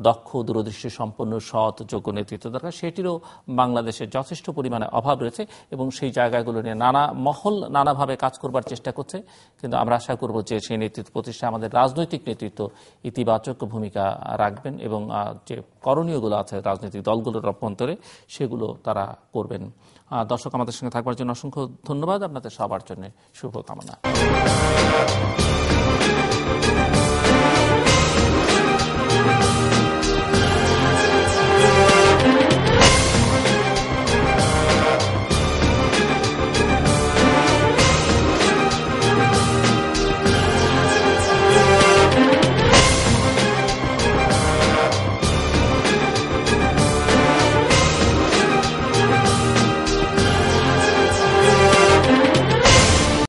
দক্ষ, দূরদৃষ্টি সম্পন্ন, সৎ যোগ্য নেতৃত্ব দরকার, সেটিরও বাংলাদেশের যথেষ্ট পরিমাণে অভাব রয়েছে। এবং সেই জায়গাগুলো নিয়ে নানা মহল নানাভাবে কাজ করবার চেষ্টা করছে, কিন্তু আমরা আশা করব যে সেই নেতৃত্ব প্রতিষ্ঠা আমাদের রাজনৈতিক নেতৃত্ব ইতিবাচক ভূমিকা রাখবেন এবং যে করণীয়গুলো আছে রাজনৈতিক দলগুলোর অভ্যন্তরে সেগুলো তারা করবেন। দর্শক, আমাদের সঙ্গে থাকবার জন্য অসংখ্য ধন্যবাদ। আপনাদের সবার জন্য শুভকামনা।